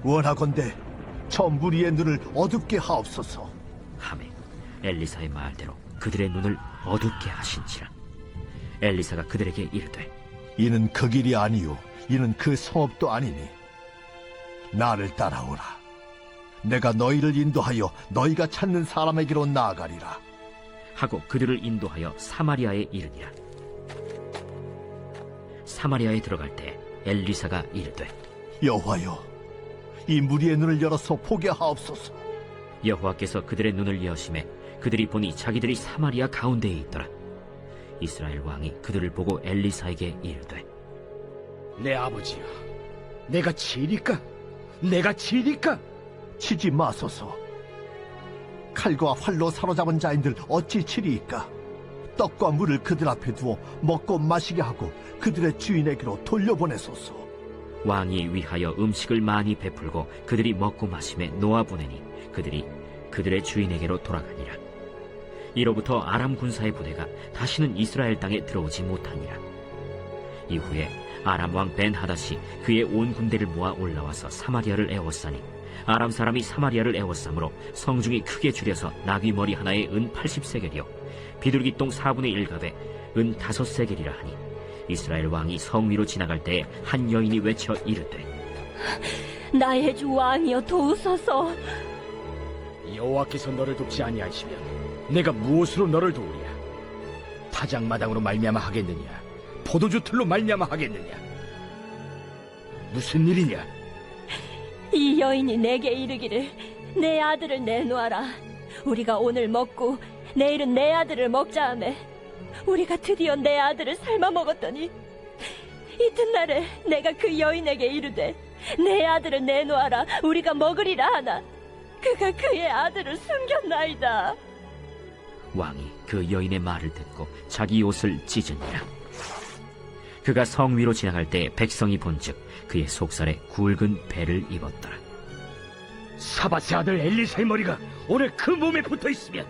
원하건대 저 무리의 눈을 어둡게 하옵소서.
하매 엘리사의 말대로 그들의 눈을 어둡게 하신지라. 엘리사가 그들에게 이르되
이는 그 길이 아니요 이는 그 성읍도 아니니 나를 따라오라. 내가 너희를 인도하여 너희가 찾는 사람에게로 나아가리라.
하고 그들을 인도하여 사마리아에 이르니라. 사마리아에 들어갈 때 엘리사가 이르되,
여호와여, 이 무리의 눈을 열어서 보게 하옵소서.
여호와께서 그들의 눈을 여심해 그들이 보니 자기들이 사마리아 가운데에 있더라. 이스라엘 왕이 그들을 보고 엘리사에게 이르되,
내 아버지여, 내가 치리까? 내가 치리까?
치지 마소서. 칼과 활로 사로잡은 자인들 어찌 치리이까? 떡과 물을 그들 앞에 두어 먹고 마시게 하고 그들의 주인에게로 돌려보내소서.
왕이 위하여 음식을 많이 베풀고 그들이 먹고 마심에 놓아보내니 그들이 그들의 주인에게로 돌아가니라. 이로부터 아람 군사의 부대가 다시는 이스라엘 땅에 들어오지 못하니라. 이후에 아람 왕 벤하닷이 그의 온 군대를 모아 올라와서 사마리아를 에워싸니 아람 사람이 사마리아를 에워싸므로 성중이 크게 줄여서 나귀 머리 하나에 은 80세겔이요 비둘기똥 4분의 1갑에 은 5세겔이라 하니 이스라엘 왕이 성 위로 지나갈 때에 한 여인이 외쳐 이르되,
나의 주 왕이여 도우소서.
여호와께서 너를 돕지 아니하시면 내가 무엇으로 너를 도우랴? 타작마당으로 말미암아 하겠느냐? 포도주 틀로 말미암아 하겠느냐? 무슨 일이냐?
이 여인이 내게 이르기를 내 아들을 내놓아라. 우리가 오늘 먹고 내일은 내 아들을 먹자 하매 우리가 드디어 내 아들을 삶아 먹었더니 이튿날에 내가 그 여인에게 이르되 내 아들을 내놓아라. 우리가 먹으리라 하나 그가 그의 아들을 숨겼나이다.
왕이 그 여인의 말을 듣고 자기 옷을 찢으니라. 그가 성 위로 지나갈 때 백성이 본즉 그의 속살에 굵은 배를 입었더라.
사밧의 아들 엘리사의 머리가 오늘 그 몸에 붙어 있으면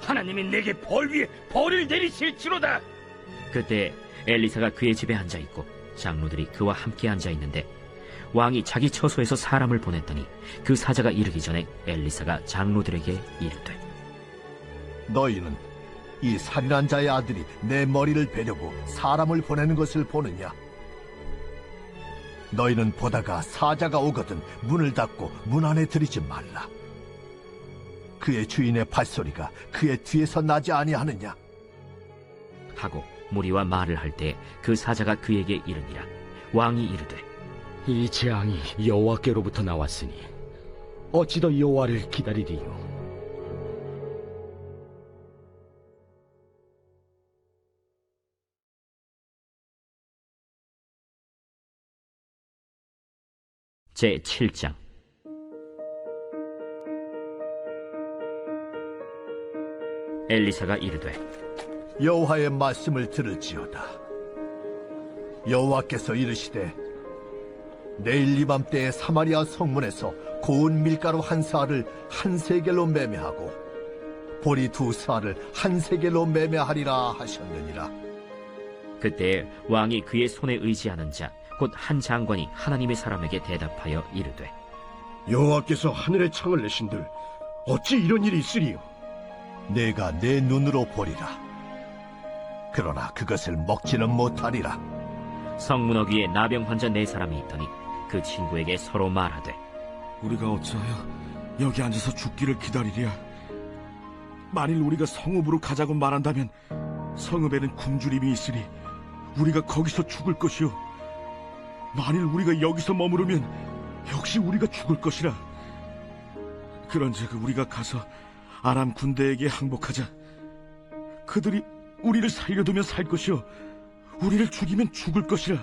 하나님이 내게 벌 위에 벌을 내리실지로다.
그때 엘리사가 그의 집에 앉아 있고 장로들이 그와 함께 앉아 있는데 왕이 자기 처소에서 사람을 보냈더니 그 사자가 이르기 전에 엘리사가 장로들에게 이르되,
너희는 이 살인한 자의 아들이 내 머리를 베려고 사람을 보내는 것을 보느냐? 너희는 보다가 사자가 오거든 문을 닫고 문 안에 들이지 말라. 그의 주인의 발소리가 그의 뒤에서 나지 아니하느냐?
하고 무리와 말을 할 때 그 사자가 그에게 이르니라. 왕이 이르되,
이 재앙이 여호와께로부터 나왔으니 어찌 더 여호와를 기다리리요?
제7장. 엘리사가 이르되,
여호와의 말씀을 들을지어다. 여호와께서 이르시되, 내일 이맘때에 사마리아 성문에서 고운 밀가루 한 사알을 한 세겔로 매매하고 보리 2사알을 한 세겔로 매매하리라 하셨느니라.
그때 왕이 그의 손에 의지하는 자 곧 한 장관이 하나님의 사람에게 대답하여 이르되,
여호와께서 하늘의 창을 내신들 어찌 이런 일이 있으리요?
내가 내 눈으로 보리라. 그러나 그것을 먹지는 못하리라.
성문 어귀에 나병 환자 4사람이 있더니 그 친구에게 서로 말하되,
우리가 어찌하여 여기 앉아서 죽기를 기다리랴? 만일 우리가 성읍으로 가자고 말한다면 성읍에는 굶주림이 있으니 우리가 거기서 죽을 것이요, 만일 우리가 여기서 머무르면 역시 우리가 죽을 것이라. 그런즉 우리가 가서 아람 군대에게 항복하자. 그들이 우리를 살려두면 살 것이요, 우리를 죽이면 죽을 것이라.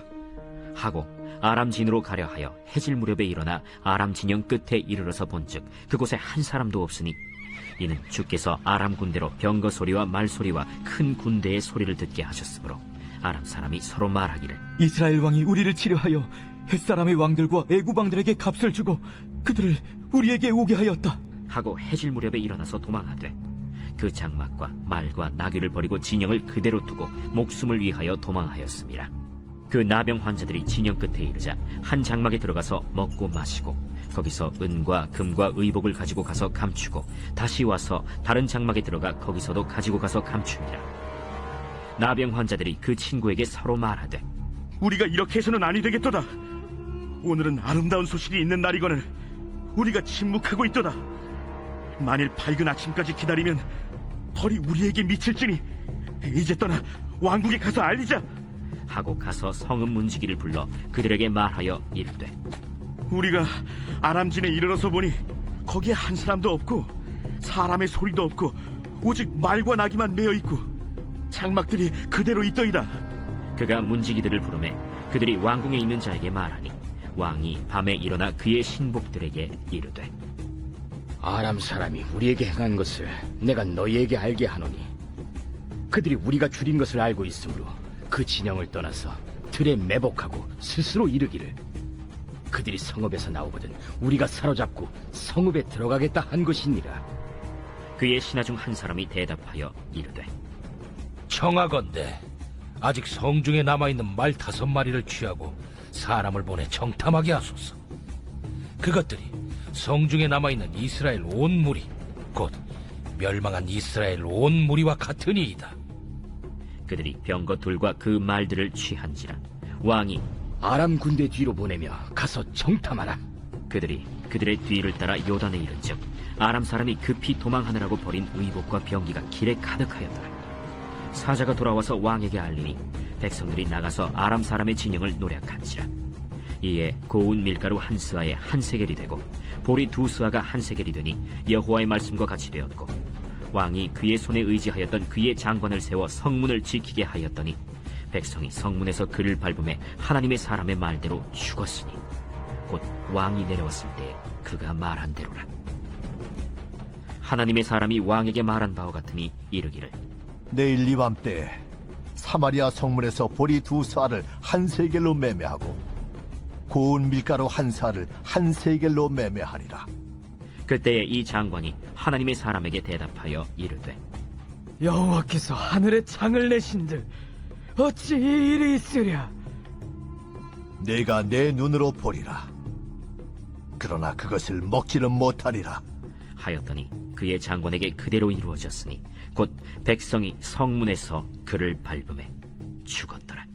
하고 아람 진으로 가려 하여 해질 무렵에 일어나 아람 진영 끝에 이르러서 본즉 그곳에 한 사람도 없으니 이는 주께서 아람 군대로 병거 소리와 말소리와 큰 군대의 소리를 듣게 하셨으므로 아람 사람이 서로 말하기를,
이스라엘 왕이 우리를 치려하여 햇사람의 왕들과 애굽 왕들에게 값을 주고 그들을 우리에게 오게 하였다
하고 해질 무렵에 일어나서 도망하되 그 장막과 말과 나귀를 버리고 진영을 그대로 두고 목숨을 위하여 도망하였습니다. 그 나병 환자들이 진영 끝에 이르자 한 장막에 들어가서 먹고 마시고 거기서 은과 금과 의복을 가지고 가서 감추고 다시 와서 다른 장막에 들어가 거기서도 가지고 가서 감춥니다. 나병 환자들이 그 친구에게 서로 말하되,
우리가 이렇게 해서는 아니 되겠도다. 오늘은 아름다운 소식이 있는 날이거늘 우리가 침묵하고 있도다. 만일 밝은 아침까지 기다리면 벌이 우리에게 미칠지니 이제 떠나 왕국에 가서 알리자.
하고 가서 성읍 문지기를 불러 그들에게 말하여 이르되
우리가 아람진에 이르러서 보니 거기에 한 사람도 없고 사람의 소리도 없고 오직 말과 나귀만 메어 있고 장막들이 그대로 있더이다.
그가 문지기들을 부르매 그들이 왕궁에 있는 자에게 말하니 왕이 밤에 일어나 그의 신복들에게 이르되
아람 사람이 우리에게 행한 것을 내가 너희에게 알게 하노니 그들이 우리가 줄인 것을 알고 있으므로 그 진영을 떠나서 들에 매복하고 스스로 이르기를 그들이 성읍에서 나오거든 우리가 사로잡고 성읍에 들어가겠다 한 것이니라.
그의 신하 중 한 사람이 대답하여 이르되
청하건대 아직 성중에 남아있는 말 5마리를 취하고 사람을 보내 정탐하게 하소서. 그것들이 성중에 남아있는 이스라엘 온 무리 곧 멸망한 이스라엘 온 무리와 같으니이다.
그들이 병거 둘과 그 말들을 취한지라 왕이
아람 군대 뒤로 보내며 가서 정탐하라.
그들이 그들의 뒤를 따라 요단에 이른즉 아람 사람이 급히 도망하느라고 버린 의복과 병기가 길에 가득하였더라. 사자가 돌아와서 왕에게 알리니 백성들이 나가서 아람 사람의 진영을 노략한지라. 이에 고운 밀가루 한 스아에 한 세겔이 되고 보리 2스아가 한 세겔이 되니 여호와의 말씀과 같이 되었고 왕이 그의 손에 의지하였던 그의 장관을 세워 성문을 지키게 하였더니 백성이 성문에서 그를 밟음에 하나님의 사람의 말대로 죽었으니 곧 왕이 내려왔을 때 그가 말한 대로라. 하나님의 사람이 왕에게 말한 바와 같으니 이르기를
내일 이맘때에 사마리아 성문에서 보리 2스아를 한 세겔로 매매하고 고운 밀가루 한 사를 한 세겔로 매매하리라.
그때에 이 장관이 하나님의 사람에게 대답하여 이르되
여호와께서 하늘에 창을 내신들 어찌 이 일이 있으랴.
내가 내 눈으로 보리라. 그러나 그것을 먹지는 못하리라.
하였더니 그의 장관에게 그대로 이루어졌으니 곧 백성이 성문에서 그를 밟음에 죽었더라.